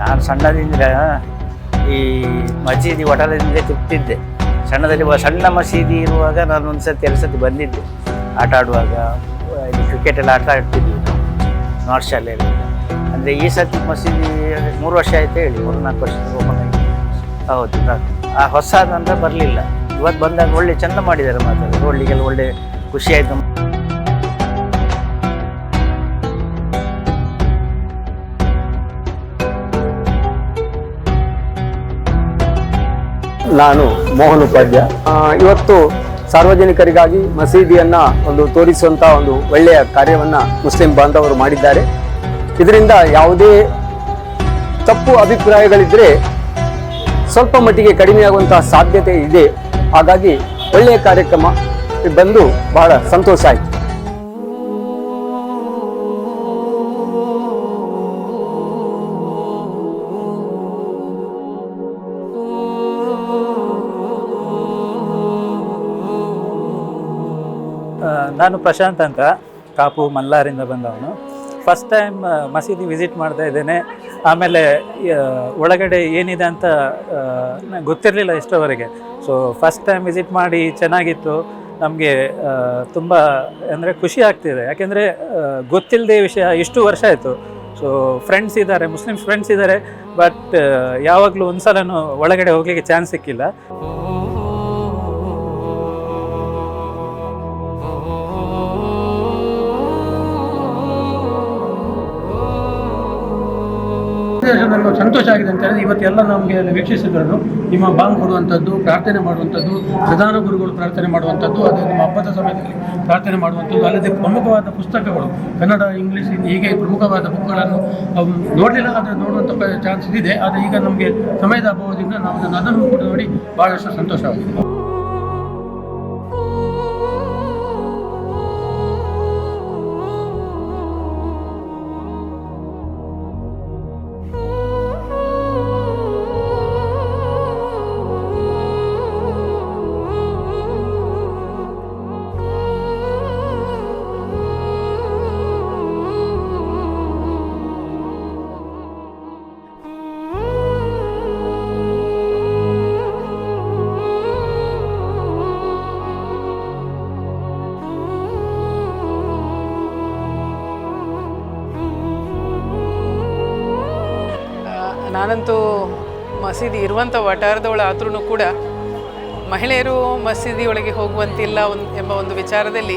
ನಾನು ಸಣ್ಣದಿಂದ ಈ ಮಸೀದಿ ಹೋಟೆಲಿಂದ ತಿರ್ತಿದ್ದೆ. ಸಣ್ಣ ಮಸೀದಿ ಇರುವಾಗ ನಾನು ಒಂದು ಸರ್ತಿ 2 ಸರ್ತಿ ಬಂದಿದ್ದೆ. ಆಟ ಆಡುವಾಗ ಇಲ್ಲಿ ಕ್ರಿಕೆಟೆಲ್ಲ ಆಟ ಆಡ್ತಿದ್ವಿ ನಾವು ನಾರ್ತ್ ಶಾಲೆಯಲ್ಲಿ. ಅಂದರೆ ಈ ಸರ್ತಿ ಮಸೀದಿ 3 ವರ್ಷ ಆಯಿತು ಹೇಳಿ, 3-4 ವರ್ಷ ಓಪನ್ ಆಗಿದೆ. ಹೌದು, ಆ ಹೊಸ ನಂತರ ಬರಲಿಲ್ಲ. ಇವತ್ತು ಬಂದಾಗ ಒಳ್ಳೆ ಚೆಂದ ಮಾಡಿದ್ದಾರೆ, ಮಾತ್ರ ನೋಡಲಿಕ್ಕೆಲ್ಲ ಒಳ್ಳೆ ಖುಷಿ ಆಯಿತು. ನಾನು ಮೋಹನ್ ಉಪಾಧ್ಯ. ಇವತ್ತು ಸಾರ್ವಜನಿಕರಿಗಾಗಿ ಮಸೀದಿಯನ್ನು ಒಂದು ತೋರಿಸುವಂಥ ಒಂದು ಒಳ್ಳೆಯ ಕಾರ್ಯವನ್ನು ಮುಸ್ಲಿಂ ಬಾಂಧವರು ಮಾಡಿದ್ದಾರೆ. ಇದರಿಂದ ಯಾವುದೇ ತಪ್ಪು ಅಭಿಪ್ರಾಯಗಳಿದ್ದರೆ ಸ್ವಲ್ಪ ಮಟ್ಟಿಗೆ ಕಡಿಮೆಯಾಗುವಂತಹ ಸಾಧ್ಯತೆ ಇದೆ. ಹಾಗಾಗಿ ಒಳ್ಳೆಯ ಕಾರ್ಯಕ್ರಮ ಬಂದು ಬಹಳ ಸಂತೋಷ ಆಯಿತು. ನಾನು ಪ್ರಶಾಂತ್ ಅಂತ, ಕಾಪು ಮಲ್ಲಾರಿಂದ ಬಂದವನು. ಫಸ್ಟ್ ಟೈಮ್ ಮಸೀದಿ ವಿಸಿಟ್ ಮಾಡ್ತಾ ಇದ್ದೇನೆ. ಆಮೇಲೆ ಒಳಗಡೆ ಏನಿದೆ ಅಂತ ಗೊತ್ತಿರಲಿಲ್ಲ ಇಷ್ಟರವರೆಗೆ. ಸೊ ಫಸ್ಟ್ ಟೈಮ್ ವಿಸಿಟ್ ಮಾಡಿ ಚೆನ್ನಾಗಿತ್ತು. ನಮಗೆ ತುಂಬ ಅಂದರೆ ಖುಷಿ ಆಗ್ತಿದೆ. ಯಾಕೆಂದರೆ ಗೊತ್ತಿಲ್ಲದೆ ವಿಷಯ ಇಷ್ಟು ವರ್ಷ ಆಯಿತು. ಸೊ ಫ್ರೆಂಡ್ಸ್ ಇದ್ದಾರೆ, ಮುಸ್ಲಿಮ್ ಫ್ರೆಂಡ್ಸ್ ಇದ್ದಾರೆ, ಬಟ್ ಯಾವಾಗಲೂ ಒಂದು ಸಲನೂ ಒಳಗಡೆ ಹೋಗಲಿಕ್ಕೆ ಚಾನ್ಸ್ ಸಿಕ್ಕಿಲ್ಲ. ನನಗೆ ಸಂತೋಷ ಆಗಿದೆ ಅಂತ ಹೇಳಿದ್ರೆ, ಇವತ್ತೆಲ್ಲ ನಮಗೆ ವೀಕ್ಷಿಸಿದ್ರು ನಿಮ್ಮ ಬಾಂಗ್ ಕೊಡುವಂಥದ್ದು, ಪ್ರಾರ್ಥನೆ ಮಾಡುವಂಥದ್ದು, ಪ್ರಧಾನ ಗುರುಗಳು ಪ್ರಾರ್ಥನೆ ಮಾಡುವಂಥದ್ದು, ಅದೇ ನಿಮ್ಮ ಹಬ್ಬದ ಸಮಯದಲ್ಲಿ ಪ್ರಾರ್ಥನೆ ಮಾಡುವಂಥದ್ದು, ಅಲ್ಲದೆ ಪ್ರಮುಖವಾದ ಪುಸ್ತಕಗಳು ಕನ್ನಡ, ಇಂಗ್ಲೀಷ್, ಹೀಗೆ ಪ್ರಮುಖವಾದ ಬುಕ್ಗಳನ್ನು ನೋಡಲಿಲ್ಲ, ಆದರೆ ನೋಡುವಂಥ ಚಾನ್ಸ್ ಇದೆ. ಆದರೆ ಈಗ ನಮಗೆ ಸಮಯದ ಅಭಾವದಿಂದ ನಾವು ಅದನ್ನು ಕೂಡ ನೋಡಿ ಭಾಳಷ್ಟು ಸಂತೋಷವಾಗಿದೆ. ನಾನಂತೂ ಮಸೀದಿ ಇರುವಂಥ ವಠಾರದವಳು ಆದ್ರೂ ಕೂಡ ಮಹಿಳೆಯರು ಮಸೀದಿಯೊಳಗೆ ಹೋಗುವಂತಿಲ್ಲ ಎಂಬ ಒಂದು ವಿಚಾರದಲ್ಲಿ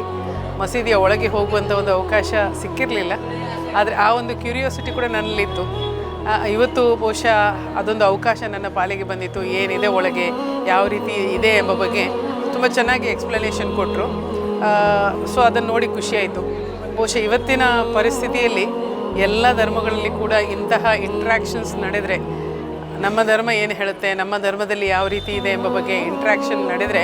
ಮಸೀದಿಯ ಒಳಗೆ ಹೋಗುವಂಥ ಒಂದು ಅವಕಾಶ ಸಿಕ್ಕಿರಲಿಲ್ಲ. ಆದರೆ ಆ ಒಂದು ಕ್ಯೂರಿಯಾಸಿಟಿ ಕೂಡ ನನ್ನಲ್ಲಿತ್ತು. ಇವತ್ತು ಬಹುಶಃ ಅದೊಂದು ಅವಕಾಶ ನನ್ನ ಪಾಲಿಗೆ ಬಂದಿತ್ತು. ಏನಿದೆ ಒಳಗೆ, ಯಾವ ರೀತಿ ಇದೆ ಎಂಬ ಬಗ್ಗೆ ತುಂಬ ಚೆನ್ನಾಗಿ ಎಕ್ಸ್ಪ್ಲನೇಷನ್ ಕೊಟ್ಟರು. ಸೊ ಅದನ್ನು ನೋಡಿ ಖುಷಿಯಾಯಿತು. ಬಹುಶಃ ಇವತ್ತಿನ ಪರಿಸ್ಥಿತಿಯಲ್ಲಿ ಎಲ್ಲ ಧರ್ಮಗಳಲ್ಲಿ ಕೂಡ ಇಂತಹ ಇಂಟ್ರ್ಯಾಕ್ಷನ್ಸ್ ನಡೆದರೆ, ನಮ್ಮ ಧರ್ಮ ಏನು ಹೇಳುತ್ತೆ, ನಮ್ಮ ಧರ್ಮದಲ್ಲಿ ಯಾವ ರೀತಿ ಇದೆ ಎಂಬ ಬಗ್ಗೆ ಇಂಟ್ರ್ಯಾಕ್ಷನ್ ನಡೆದರೆ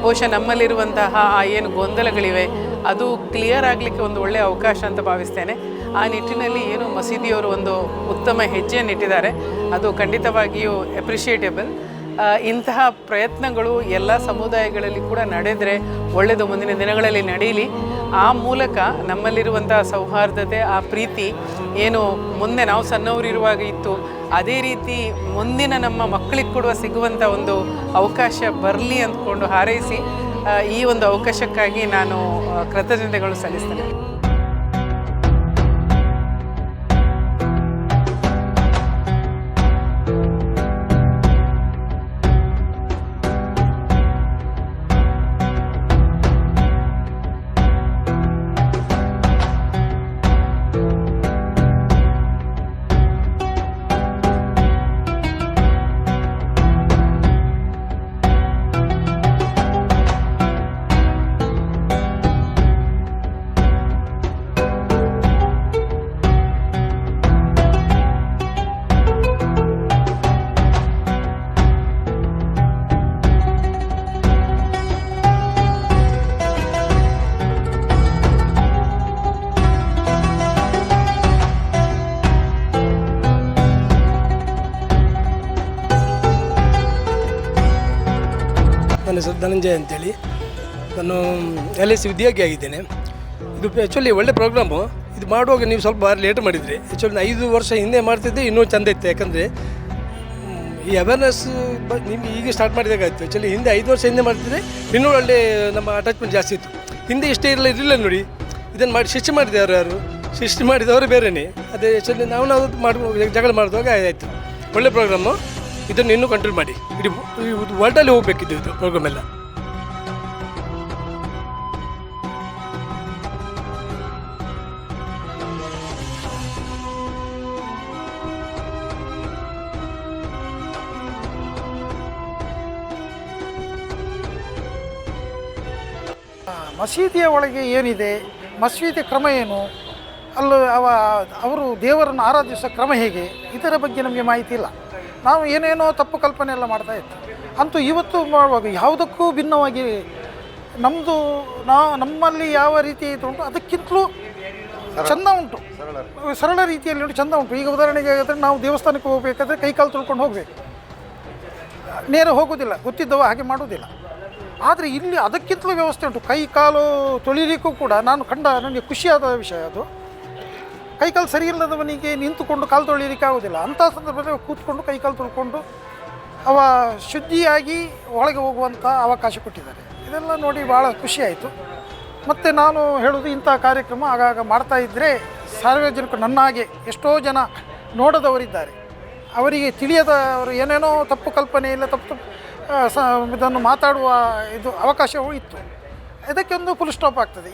ಬಹುಶಃ ನಮ್ಮಲ್ಲಿರುವಂತಹ ಆ ಏನು ಗೊಂದಲಗಳಿವೆ ಅದು ಕ್ಲಿಯರ್ ಆಗಲಿಕ್ಕೆ ಒಂದು ಒಳ್ಳೆಯ ಅವಕಾಶ ಅಂತ ಭಾವಿಸ್ತೇನೆ. ಆ ನಿಟ್ಟಿನಲ್ಲಿ ಏನು ಮಸೀದಿಯವರು ಒಂದು ಉತ್ತಮ ಹೆಜ್ಜೆಯನ್ನು ಇಟ್ಟಿದ್ದಾರೆ, ಅದು ಖಂಡಿತವಾಗಿಯೂ ಅಪ್ರಿಷಿಯೇಟೇಬಲ್. ಇಂತಹ ಪ್ರಯತ್ನಗಳು ಎಲ್ಲ ಸಮುದಾಯಗಳಲ್ಲಿ ಕೂಡ ನಡೆದರೆ ಒಳ್ಳೆಯದು. ಮುಂದಿನ ದಿನಗಳಲ್ಲಿ ನಡೀಲಿ. ಆ ಮೂಲಕ ನಮ್ಮಲ್ಲಿರುವಂತಹ ಸೌಹಾರ್ದತೆ, ಆ ಪ್ರೀತಿ ಏನು ಮುಂದೆ ನಾವು ಸಣ್ಣವರಿರುವಾಗ ಇತ್ತು, ಅದೇ ರೀತಿ ಮುಂದಿನ ನಮ್ಮ ಮಕ್ಕಳಿಗೆ ಕೊಡುವ ಸಿಗುವಂಥ ಒಂದು ಅವಕಾಶ ಬರಲಿ ಅಂದ್ಕೊಂಡು ಹಾರೈಸಿ ಈ ಒಂದು ಅವಕಾಶಕ್ಕಾಗಿ ನಾನು ಕೃತಜ್ಞತೆಗಳು ಸಲ್ಲಿಸ್ತೇನೆ. ನನ್ನ ಹೆಸರು ಧನಂಜಯ ಅಂತೇಳಿ. ನಾನು LIC ವಿದ್ಯಾರ್ಥಿ ಆಗಿದ್ದೇನೆ. ಇದು ಆ್ಯಕ್ಚುಲಿ ಒಳ್ಳೆ ಪ್ರೋಗ್ರಾಮು. ಇದು ಮಾಡುವಾಗ ನೀವು ಸ್ವಲ್ಪ ಬಾರಿ ಲೇಟ್ ಮಾಡಿದ್ರಿ. ಆ್ಯಕ್ಚುಲಿ 5 ವರ್ಷ ಹಿಂದೆ ಮಾಡ್ತಿದ್ದೆ ಇನ್ನೂ ಚೆಂದ ಇತ್ತು. ಯಾಕಂದರೆ ಈ ಅವೇರ್ನೆಸ್ ನಿಮ್ಗೆ ಈಗ ಸ್ಟಾರ್ಟ್ ಮಾಡಿದಾಗಾಯ್ತು. ಆ್ಯಕ್ಚುಲಿ ಹಿಂದೆ 5 ವರ್ಷ ಹಿಂದೆ ಮಾಡ್ತಿದ್ದೆ ಇನ್ನೂ ಒಳ್ಳೆ ನಮ್ಮ ಅಟ್ಯಾಚ್ಮೆಂಟ್ ಜಾಸ್ತಿ ಇತ್ತು. ಹಿಂದೆ ಇಷ್ಟೇ ಇರಲಿಲ್ಲ ನೋಡಿ. ಇದನ್ನು ಮಾಡಿ ಸೃಷ್ಟಿ ಮಾಡಿದವರು ಯಾರು? ಸೃಷ್ಟಿ ಮಾಡಿದವರು ಬೇರೆಯೇ. ಅದೇ ಆ್ಯಕ್ಚುಲಿ ನಾವು ಮಾಡಿ ಜಗಳ ಮಾಡಿದಾಗ ಆಯಿತು. ಒಳ್ಳೆ ಪ್ರೋಗ್ರಾಮು. ಇದನ್ನು ಇನ್ನೂ ಕಂಟ್ರೋಲ್ ಮಾಡಿ. ಇಡೀ ವರ್ಲ್ಡಲ್ಲಿ ಹೋಗಬೇಕಿದ್ದು ಇದು ಪ್ರೋಗ್ರಾಮ್ ಎಲ್ಲ. ಮಸೀದಿಯ ಒಳಗೆ ಏನಿದೆ, ಮಸೀದಿ ಕ್ರಮ ಏನು, ಅವರು ದೇವರನ್ನು ಆರಾಧಿಸೋ ಕ್ರಮ ಹೇಗೆ, ಇದರ ಬಗ್ಗೆ ನಮಗೆ ಮಾಹಿತಿ ಇಲ್ಲ. ನಾವು ಏನೇನೋ ತಪ್ಪು ಕಲ್ಪನೆ ಎಲ್ಲ ಮಾಡ್ತಾ ಇತ್ತು. ಅಂತೂ ಇವತ್ತು ಮಾಡುವಾಗ ಯಾವುದಕ್ಕೂ ಭಿನ್ನವಾಗಿ ನಮ್ಮಲ್ಲಿ ಯಾವ ರೀತಿ ಉಂಟು ಅದಕ್ಕಿಂತಲೂ ಚೆಂದ ಉಂಟು, ಸರಳ ರೀತಿಯಲ್ಲಿ ಉಂಟು, ಚೆಂದ ಉಂಟು. ಈಗ ಉದಾಹರಣೆಗೆ ಹೇಳಿದ್ರೆ ನಾವು ದೇವಸ್ಥಾನಕ್ಕೆ ಹೋಗಬೇಕಾದ್ರೆ ಕೈಕಾಲು ತೊಳ್ಕೊಂಡು ಹೋಗಬೇಕು, ನೇರ ಹೋಗೋದಿಲ್ಲ, ಗೊತ್ತಿದ್ದವ ಹಾಗೆ ಮಾಡೋದಿಲ್ಲ. ಆದರೆ ಇಲ್ಲಿ ಅದಕ್ಕಿಂತಲೂ ವ್ಯವಸ್ಥೆ ಉಂಟು. ಕೈ ಕಾಲು ತೊಳಿಲಿಕ್ಕೂ ಕೂಡ ನನಗೆ ಖುಷಿಯಾದ ವಿಷಯ ಅದು. ಕೈಕಾಲು ಸರಿ ಇಲ್ಲದವನಿಗೆ ನಿಂತುಕೊಂಡು ಕಾಲು ತೊಳಿಲಿಕ್ಕೆ ಆಗೋದಿಲ್ಲ. ಅಂಥ ಸಂದರ್ಭದಲ್ಲಿ ಕೂತ್ಕೊಂಡು ಕೈಕಾಲು ತೊಳ್ಕೊಂಡು ಶುದ್ಧಿಯಾಗಿ ಒಳಗೆ ಹೋಗುವಂಥ ಅವಕಾಶ ಕೊಟ್ಟಿದ್ದಾರೆ. ಇದೆಲ್ಲ ನೋಡಿ ಭಾಳ ಖುಷಿಯಾಯಿತು. ಮತ್ತು ನಾನು ಹೇಳೋದು, ಇಂಥ ಕಾರ್ಯಕ್ರಮ ಆಗಾಗ ಮಾಡ್ತಾಯಿದ್ದರೆ ಸಾರ್ವಜನಿಕರು ನನ್ನ ಹಾಗೆ ಎಷ್ಟೋ ಜನ ನೋಡದವರಿದ್ದಾರೆ, ಅವರಿಗೆ ತಿಳಿಯದವರು ಏನೇನೋ ತಪ್ಪು ಕಲ್ಪನೆ ಇಲ್ಲ, ಇದನ್ನು ಮಾತಾಡುವ ಅವಕಾಶವೂ ಇತ್ತು. ಇದಕ್ಕೊಂದು ಫುಲ್ ಸ್ಟಾಪ್ ಆಗ್ತದೆ.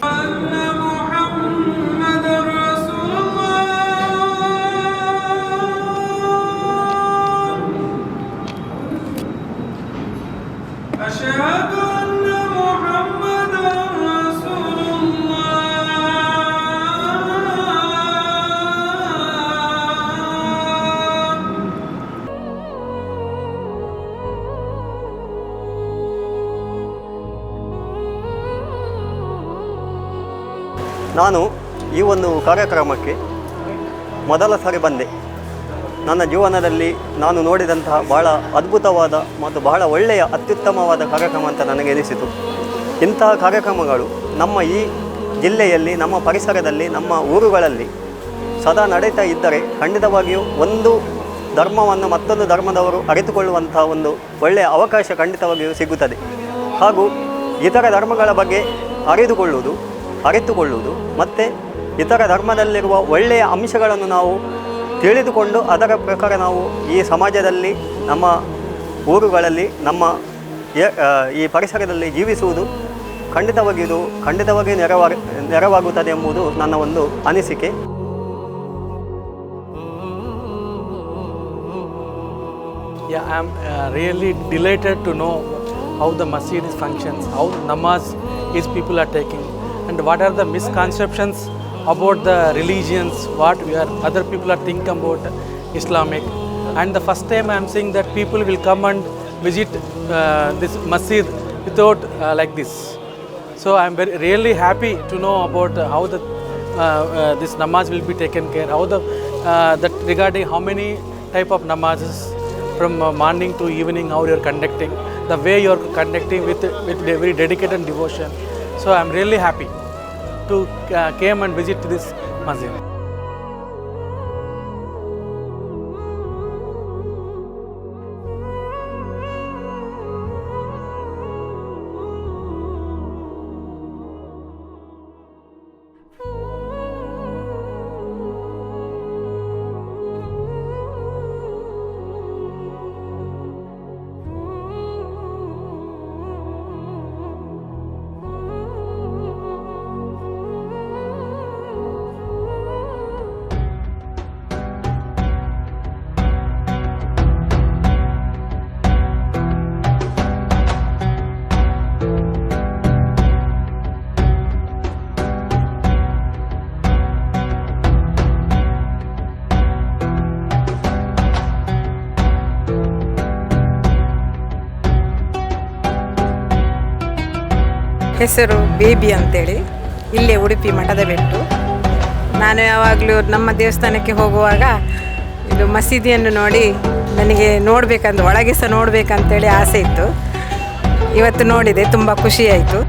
ನಾನು ಈ ಒಂದು ಕಾರ್ಯಕ್ರಮಕ್ಕೆ ಮೊದಲ ಸಾರಿ ಬಂದೆ. ನನ್ನ ಜೀವನದಲ್ಲಿ ನಾನು ನೋಡಿದಂತಹ ಬಹಳ ಅದ್ಭುತವಾದ ಮತ್ತು ಬಹಳ ಒಳ್ಳೆಯ ಅತ್ಯುತ್ತಮವಾದ ಕಾರ್ಯಕ್ರಮ ಅಂತ ನನಗೆ ಎನಿಸಿತು. ಇಂತಹ ಕಾರ್ಯಕ್ರಮಗಳು ನಮ್ಮ ಈ ಜಿಲ್ಲೆಯಲ್ಲಿ, ನಮ್ಮ ಪರಿಸರದಲ್ಲಿ, ನಮ್ಮ ಊರುಗಳಲ್ಲಿ ಸದಾ ನಡೀತಾ ಇದ್ದರೆ ಖಂಡಿತವಾಗಿಯೂ ಒಂದು ಧರ್ಮವನ್ನು ಮತ್ತೊಂದು ಧರ್ಮದವರು ಅರಿತುಕೊಳ್ಳುವಂಥ ಒಂದು ಒಳ್ಳೆಯ ಅವಕಾಶ ಖಂಡಿತವಾಗಿಯೂ ಸಿಗುತ್ತದೆ. ಹಾಗೂ ಇತರ ಧರ್ಮಗಳ ಬಗ್ಗೆ ಅರಿತುಕೊಳ್ಳುವುದು ಮತ್ತು ಇತರ ಧರ್ಮದಲ್ಲಿರುವ ಒಳ್ಳೆಯ ಅಂಶಗಳನ್ನು ನಾವು ತಿಳಿದುಕೊಂಡು ಅದರ ಪ್ರಕಾರ ನಾವು ಈ ಸಮಾಜದಲ್ಲಿ, ನಮ್ಮ ಊರುಗಳಲ್ಲಿ, ನಮ್ಮ ಈ ಪರಿಸರದಲ್ಲಿ ಜೀವಿಸುವುದು ಖಂಡಿತವಾಗಿಯೂ ನೆರವಾಗುತ್ತದೆ ಎಂಬುದು ನನ್ನ ಒಂದು ಅನಿಸಿಕೆ. Yeah, I am really delighted to know how the masjid functions, how namaz is people are taking, and what are the misconceptions about the religions, what other people are thinking about Islamic. And the first time I am seeing that people will come and visit this masjid without like this. So I am really happy to know about how this namaz will be taken care, how that regarding how many type of namazes from morning to evening, how you are conducting, the way you are conducting with very dedicated and devotion. So I am really happy to came and visit this masjid. ಹೆಸರು baby ಅಂತೇಳಿ, ಇಲ್ಲೇ ಉಡುಪಿ ಮಠದ ಬೆಟ್ಟು. ನಾನು ಯಾವಾಗಲೂ ನಮ್ಮ ದೇವಸ್ಥಾನಕ್ಕೆ ಹೋಗುವಾಗ ಇದು ಮಸೀದಿಯನ್ನು ನೋಡಿ ನನಗೆ ಒಳಗೆ ಸಹ ನೋಡಬೇಕಂತೇಳಿ ಆಸೆ ಇತ್ತು. ಇವತ್ತು ನೋಡಿದೆ, ತುಂಬ ಖುಷಿಯಾಯಿತು.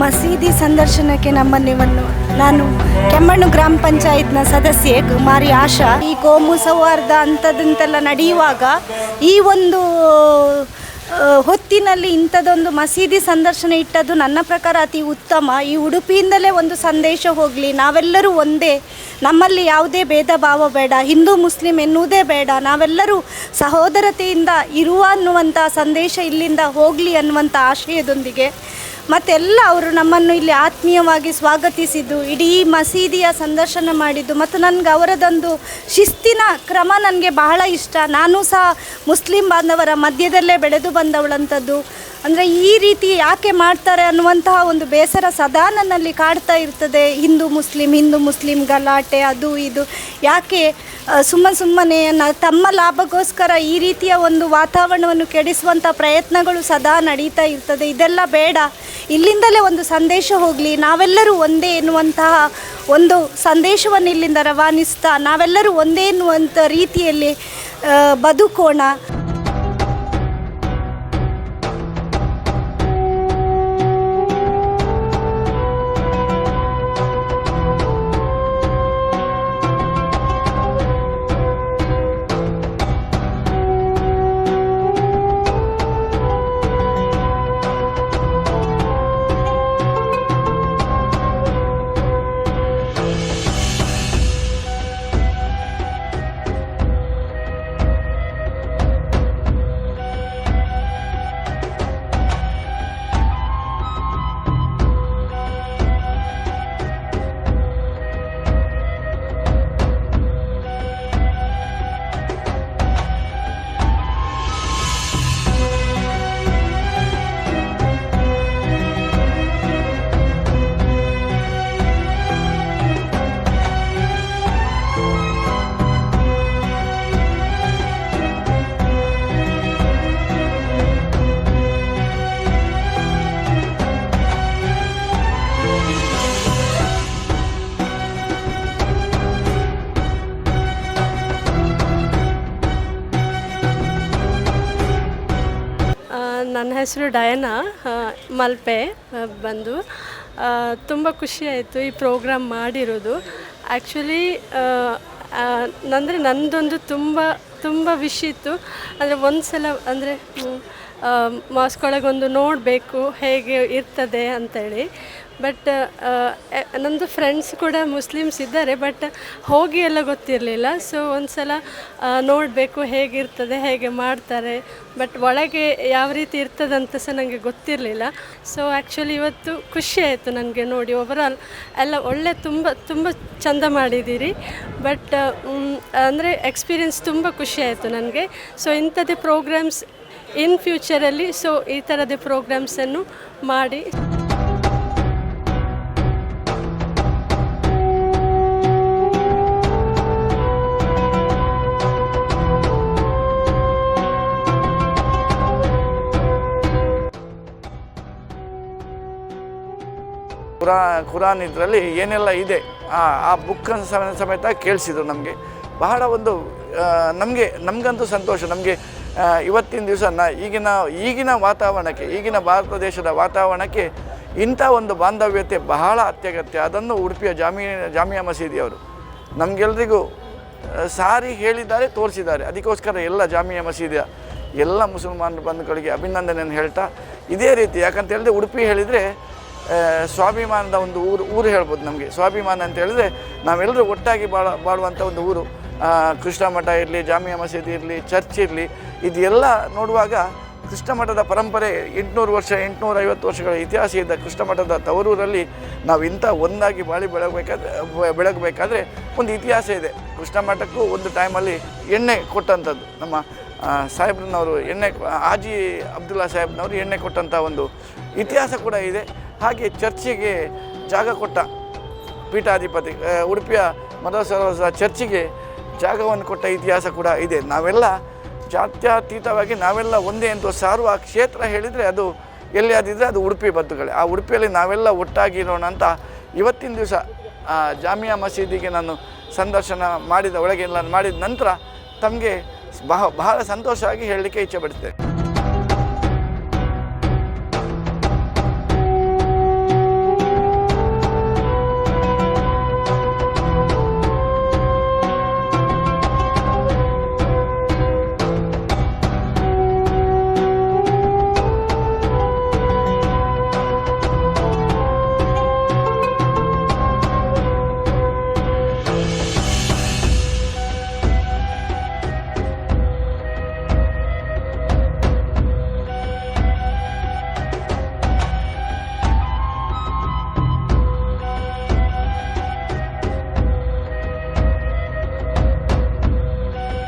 ಮಸೀದಿ ಸಂದರ್ಶನಕ್ಕೆ ನಮ್ಮನ್ನು ನಾನು ಕೆಮ್ಮಣ್ಣು ಗ್ರಾಮ ಪಂಚಾಯತ್ನ ಸದಸ್ಯೆ ಕುಮಾರಿ ಆಶಾ. ಈ ಕೋಮು ಸೌಹಾರ್ದ ಅಂಥದ್ದಂತೆಲ್ಲ ನಡೆಯುವಾಗ ಈ ಒಂದು ಹೊತ್ತಿನಲ್ಲಿ ಇಂಥದ್ದೊಂದು ಮಸೀದಿ ಸಂದರ್ಶನ ಇಟ್ಟದ್ದು ನನ್ನ ಪ್ರಕಾರ ಅತಿ ಉತ್ತಮ. ಈ ಉಡುಪಿಯಿಂದಲೇ ಒಂದು ಸಂದೇಶ ಹೋಗಲಿ, ನಾವೆಲ್ಲರೂ ಒಂದೇ, ನಮ್ಮಲ್ಲಿ ಯಾವುದೇ ಭೇದ ಭಾವ ಬೇಡ, ಹಿಂದೂ ಮುಸ್ಲಿಂ ಎನ್ನುವುದೇ ಬೇಡ, ನಾವೆಲ್ಲರೂ ಸಹೋದರತೆಯಿಂದ ಇರುವ ಅನ್ನುವಂಥ ಸಂದೇಶ ಇಲ್ಲಿಂದ ಹೋಗಲಿ ಅನ್ನುವಂಥ ಆಶಯದೊಂದಿಗೆ ಮತ್ತೆಲ್ಲ ಅವರು ನಮ್ಮನ್ನು ಇಲ್ಲಿ ಆತ್ಮೀಯವಾಗಿ ಸ್ವಾಗತಿಸಿದ್ದು, ಇಡೀ ಮಸೀದಿಯ ಸಂದರ್ಶನ ಮಾಡಿದ್ದು ಮತ್ತು ನನಗೆ ಅವರದೊಂದು ಶಿಸ್ತಿನ ಕ್ರಮ ನನಗೆ ಬಹಳ ಇಷ್ಟ. ನಾನು ಸಹ ಮುಸ್ಲಿಂ ಬಾಂಧವರ ಮಧ್ಯದಲ್ಲೇ ಬೆಳೆದು ಬಂದವಳಂಥದ್ದು. ಅಂದರೆ ಈ ರೀತಿ ಯಾಕೆ ಮಾಡ್ತಾರೆ ಅನ್ನುವಂತಹ ಒಂದು ಬೇಸರ ಸದಾ ನನ್ನಲ್ಲಿ ಕಾಡ್ತಾ ಇರ್ತದೆ. ಹಿಂದೂ ಮುಸ್ಲಿಂ ಗಲಾಟೆ ಅದು ಇದು ಯಾಕೆ ಸುಮ್ಮನೆ ತಮ್ಮ ಲಾಭಕ್ಕೋಸ್ಕರ ಈ ರೀತಿಯ ಒಂದು ವಾತಾವರಣವನ್ನು ಕೆಡಿಸುವಂಥ ಪ್ರಯತ್ನಗಳು ಸದಾ ನಡೀತಾ ಇರ್ತದೆ. ಇದೆಲ್ಲ ಬೇಡ, ಇಲ್ಲಿಂದಲೇ ಒಂದು ಸಂದೇಶ ಹೋಗಲಿ, ನಾವೆಲ್ಲರೂ ಒಂದೇ ಎನ್ನುವಂತಹ ಒಂದು ಸಂದೇಶವನ್ನು ಇಲ್ಲಿಂದ ರವಾನಿಸ್ತಾ ನಾವೆಲ್ಲರೂ ಒಂದೇ ಎನ್ನುವಂಥ ರೀತಿಯಲ್ಲಿ ಬದುಕೋಣ. ನನ್ನ ಹೆಸರು ಡಯನಾ ಮಲ್ಪೆ ಬಂದು ತುಂಬ ಖುಷಿಯಾಯಿತು ಈ ಪ್ರೋಗ್ರಾಮ್ ಮಾಡಿರೋದು. ಆ್ಯಕ್ಚುಲಿ ಅಂದರೆ ನನ್ನದೊಂದು ತುಂಬ ವಿಶ್ ಇತ್ತು. ಅಂದರೆ ಒಂದು ಸಲ ಅಂದರೆ ಮಾಸ್ಕ್ ಒಳಗೊಂದು ನೋಡಬೇಕು ಹೇಗೆ ಇರ್ತದೆ ಅಂತೇಳಿ. ಬಟ್ ನಮ್ಮದು ಫ್ರೆಂಡ್ಸ್ ಕೂಡ ಮುಸ್ಲಿಮ್ಸ್ ಇದ್ದಾರೆ, ಬಟ್ ಹೋಗಿ ಎಲ್ಲ ಗೊತ್ತಿರಲಿಲ್ಲ. ಸೊ ಒಂದು ಸಲ ನೋಡಬೇಕು ಹೇಗಿರ್ತದೆ, ಹೇಗೆ ಮಾಡ್ತಾರೆ, ಬಟ್ ಒಳಗೆ ಯಾವ ರೀತಿ ಇರ್ತದಂತ ಸಹ ನನಗೆ ಗೊತ್ತಿರಲಿಲ್ಲ. ಸೊ ಆ್ಯಕ್ಚುಲಿ ಇವತ್ತು ಖುಷಿ ಆಯಿತು ನನಗೆ ನೋಡಿ. ಓವರಾಲ್ ಎಲ್ಲ ಒಳ್ಳೆ ತುಂಬ ಚೆಂದ ಮಾಡಿದ್ದೀರಿ. ಬಟ್ ಅಂದರೆ ಎಕ್ಸ್ಪೀರಿಯನ್ಸ್ ತುಂಬ ಖುಷಿ ಆಯಿತು ನನಗೆ. ಸೊ ಇಂಥದ್ದೇ ಪ್ರೋಗ್ರಾಮ್ಸ್ ಇನ್ ಫ್ಯೂಚರಲ್ಲಿ ಈ ಥರದೇ ಪ್ರೋಗ್ರಾಮ್ಸನ್ನು ಮಾಡಿ. ಕುರಾನ್ ಇದರಲ್ಲಿ ಏನೆಲ್ಲ ಇದೆ ಆ ಬುಕ್ಕನ್ನು ಸಮೇತ ಕೇಳಿಸಿದ್ರು ನಮಗೆ. ಬಹಳ ಒಂದು ನಮಗಂತೂ ಸಂತೋಷ. ನಮಗೆ ಇವತ್ತಿನ ದಿವಸ ಈಗಿನ ವಾತಾವರಣಕ್ಕೆ, ಈಗಿನ ಭಾರತ ದೇಶದ ವಾತಾವರಣಕ್ಕೆ ಇಂಥ ಒಂದು ಬಾಂಧವ್ಯತೆ ಬಹಳ ಅತ್ಯಗತ್ಯ. ಅದನ್ನು ಉಡುಪಿಯ ಜಾಮಿಯಾ ಮಸೀದಿಯವರು ನಮಗೆಲ್ಲರಿಗೂ ಸಾರಿ ಹೇಳಿದ್ದಾರೆ, ತೋರಿಸಿದ್ದಾರೆ. ಅದಕ್ಕೋಸ್ಕರ ಎಲ್ಲ ಜಾಮಿಯಾ ಮಸೀದಿಯ ಎಲ್ಲ ಮುಸಲ್ಮಾನ ಬಂಧುಗಳಿಗೆ ಅಭಿನಂದನೆಯನ್ನು ಹೇಳ್ತಾ, ಇದೇ ರೀತಿ ಯಾಕಂತ ಹೇಳಿದ್ರೆ ಉಡುಪಿ ಹೇಳಿದರೆ ಸ್ವಾಭಿಮಾನದ ಒಂದು ಊರು ಹೇಳ್ಬೋದು. ನಮಗೆ ಸ್ವಾಭಿಮಾನ ಅಂತ ಹೇಳಿದ್ರೆ ನಾವೆಲ್ಲರೂ ಒಟ್ಟಾಗಿ ಬಾಳುವಂಥ ಒಂದು ಊರು. ಕೃಷ್ಣ ಮಠ ಇರಲಿ, ಜಾಮಿಯಾ ಮಸೀದಿ ಇರಲಿ, ಚರ್ಚ್ ಇರಲಿ, ಇದೆಲ್ಲ ನೋಡುವಾಗ ಕೃಷ್ಣ ಮಠದ ಪರಂಪರೆ 850 ವರ್ಷಗಳ ಇತಿಹಾಸ ಇದ್ದ ಕೃಷ್ಣ ಮಠದ ತವರೂರಲ್ಲಿ ನಾವು ಇಂಥ ಒಂದಾಗಿ ಬೆಳಗಬೇಕಾದ್ರೆ ಒಂದು ಇತಿಹಾಸ ಇದೆ. ಕೃಷ್ಣ ಮಠಕ್ಕೂ ಒಂದು ಟೈಮಲ್ಲಿ ಎಣ್ಣೆ ಕೊಟ್ಟಂಥದ್ದು ನಮ್ಮ ಸಾಹೇಬ್ರನ್ನವರು, ಹಾಜಿ ಅಬ್ದುಲ್ಲಾ ಸಾಹೇಬ್ನವರು ಎಣ್ಣೆ ಕೊಟ್ಟಂಥ ಒಂದು ಇತಿಹಾಸ ಕೂಡ ಇದೆ. ಹಾಗೆ ಚರ್ಚಿಗೆ ಜಾಗ ಕೊಟ್ಟ ಪೀಠಾಧಿಪತಿ, ಉಡುಪಿಯ ಮಧುಸರೋವರ ಚರ್ಚಿಗೆ ಜಾಗವನ್ನು ಕೊಟ್ಟ ಇತಿಹಾಸ ಕೂಡ ಇದೆ. ನಾವೆಲ್ಲ ಜಾತ್ಯತೀತವಾಗಿ ನಾವೆಲ್ಲ ಒಂದೇ ಅಂತ ಸಾರುವ ಕ್ಷೇತ್ರ ಹೇಳಿದರೆ ಅದು ಎಲ್ಲಿಯಾದಿದ್ರೆ ಅದು ಉಡುಪಿ ಬಂಧುಗಳೇ. ಆ ಉಡುಪಿಯಲ್ಲಿ ನಾವೆಲ್ಲ ಒಟ್ಟಾಗಿರೋಣ ಅಂತ ಇವತ್ತಿನ ದಿವಸ ಜಾಮಿಯಾ ಮಸೀದಿಗೆ ನಾನು ಸಂದರ್ಶನ ಮಾಡಿದ ನಂತರ ತಮಗೆ ಬಹಳ ಸಂತೋಷವಾಗಿ ಹೇಳಲಿಕ್ಕೆ ಇಚ್ಛೆ ಪಡ್ತೇನೆ.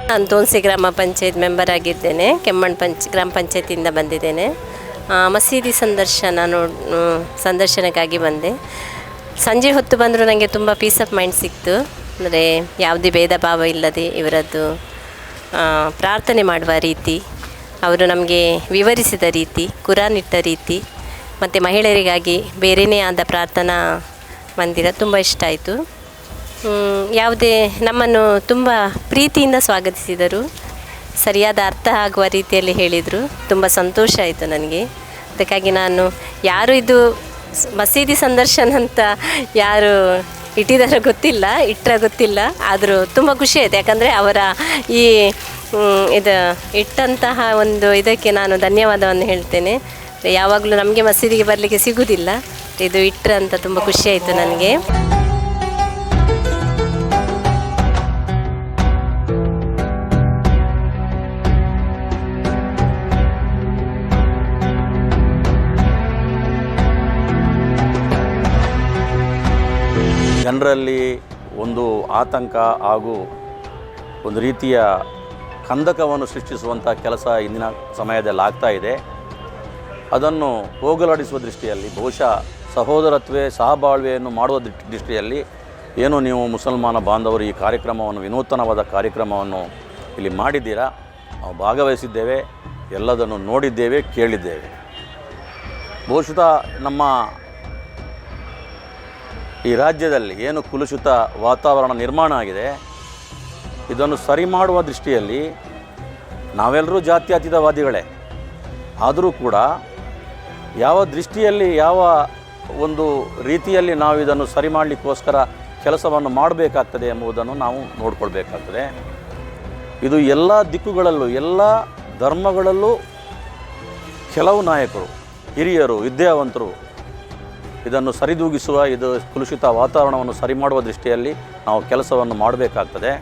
ನಾನು ತೋನ್ಸಿ ಗ್ರಾಮ ಪಂಚಾಯತ್ ಮೆಂಬರ್ ಆಗಿದ್ದೇನೆ. ಕೆಮ್ಮಣ್ಣು ಗ್ರಾಮ ಪಂಚಾಯತಿಯಿಂದ ಬಂದಿದ್ದೇನೆ. ಮಸೀದಿ ಸಂದರ್ಶನಕ್ಕಾಗಿ ಬಂದೆ. ಸಂಜೆ ಹೊತ್ತು ಬಂದರೂ ನನಗೆ ತುಂಬ ಪೀಸ್ ಆಫ್ ಮೈಂಡ್ ಸಿಕ್ತು. ಅಂದರೆ ಯಾವುದೇ ಭೇದ ಭಾವ ಇಲ್ಲದೆ ಇವರದ್ದು ಪ್ರಾರ್ಥನೆ ಮಾಡುವ ರೀತಿ, ಅವರು ನಮಗೆ ವಿವರಿಸಿದ ರೀತಿ, ಕುರಾನ್ ಇಟ್ಟ ರೀತಿ, ಮತ್ತು ಮಹಿಳೆಯರಿಗಾಗಿ ಬೇರೆಯೇ ಆದ ಪ್ರಾರ್ಥನಾ ಮಂದಿರ ತುಂಬ ಇಷ್ಟ ಆಯಿತು. ಯಾವುದೇ ನಮ್ಮನ್ನು ತುಂಬ ಪ್ರೀತಿಯಿಂದ ಸ್ವಾಗತಿಸಿದರು. ಸರಿಯಾದ ಅರ್ಥ ಆಗುವ ರೀತಿಯಲ್ಲಿ ಹೇಳಿದರು. ತುಂಬ ಸಂತೋಷ ಆಯಿತು ನನಗೆ. ಅದಕ್ಕಾಗಿ ನಾನು ಯಾರು ಇದು ಮಸೀದಿ ಸಂದರ್ಶನ ಅಂತ ಯಾರು ಇಟ್ಟಿದಾರೋ ಗೊತ್ತಿಲ್ಲ, ಆದರೂ ತುಂಬ ಖುಷಿ ಆಯಿತು. ಯಾಕಂದರೆ ಅವರ ಈ ಇದು ಇಟ್ಟಂತಹ ಒಂದು ಇದಕ್ಕೆ ನಾನು ಧನ್ಯವಾದವನ್ನು ಹೇಳ್ತೇನೆ. ಯಾವಾಗಲೂ ನಮಗೆ ಮಸೀದಿಗೆ ಬರಲಿಕ್ಕೆ ಸಿಗುವುದಿಲ್ಲ, ಇದು ಇಟ್ಟರೆ ಅಂತ ತುಂಬ ಖುಷಿ ಆಯಿತು ನನಗೆ. ಜನರಲ್ಲಿ ಒಂದು ಆತಂಕ ಹಾಗೂ ಒಂದು ರೀತಿಯ ಕಂದಕವನ್ನು ಸೃಷ್ಟಿಸುವಂಥ ಕೆಲಸ ಇಂದಿನ ಸಮಯದಲ್ಲಿ ಆಗ್ತಾ ಇದೆ. ಅದನ್ನು ಹೋಗಲಾಡಿಸುವ ದೃಷ್ಟಿಯಲ್ಲಿ ಬಹುಶಃ ಸಹೋದರತ್ವೇ ಸಹಬಾಳ್ವೆಯನ್ನು ಮಾಡುವ ದೃಷ್ಟಿಯಲ್ಲಿ ಏನು ನೀವು ಮುಸಲ್ಮಾನ ಬಾಂಧವರು ಈ ಕಾರ್ಯಕ್ರಮವನ್ನು, ವಿನೂತನವಾದ ಕಾರ್ಯಕ್ರಮವನ್ನು ಇಲ್ಲಿ ಮಾಡಿದ್ದೀರಾ. ನಾವು ಭಾಗವಹಿಸಿದ್ದೇವೆ, ಎಲ್ಲದನ್ನು ನೋಡಿದ್ದೇವೆ, ಕೇಳಿದ್ದೇವೆ. ಬಹುಶಃ ನಮ್ಮ ಈ ರಾಜ್ಯದಲ್ಲಿ ಏನು ಕಲುಷಿತ ವಾತಾವರಣ ನಿರ್ಮಾಣ ಆಗಿದೆ, ಇದನ್ನು ಸರಿ ಮಾಡುವ ದೃಷ್ಟಿಯಲ್ಲಿ ನಾವೆಲ್ಲರೂ ಜಾತ್ಯತೀತವಾದಿಗಳೇ. ಆದರೂ ಕೂಡ ಯಾವ ದೃಷ್ಟಿಯಲ್ಲಿ, ಯಾವ ಒಂದು ರೀತಿಯಲ್ಲಿ ನಾವು ಇದನ್ನು ಸರಿ ಮಾಡಲಿಕ್ಕೋಸ್ಕರ ಕೆಲಸವನ್ನು ಮಾಡಬೇಕಾಗ್ತದೆ ಎಂಬುದನ್ನು ನಾವು ನೋಡಿಕೊಳ್ಬೇಕಾಗ್ತದೆ. ಇದು ಎಲ್ಲ ದಿಕ್ಕುಗಳಲ್ಲೂ, ಎಲ್ಲ ಧರ್ಮಗಳಲ್ಲೂ ಕೆಲವು ನಾಯಕರು, ಹಿರಿಯರು, ವಿದ್ಯಾವಂತರು ಇದನ್ನು ಸರಿದೂಗಿಸುವ, ಇದು ಕಲುಷಿತ ವಾತಾವರಣವನ್ನು ಸರಿ ಮಾಡುವ ದೃಷ್ಟಿಯಲ್ಲಿ ನಾವು ಕೆಲಸವನ್ನು ಮಾಡಬೇಕಾಗ್ತದೆ.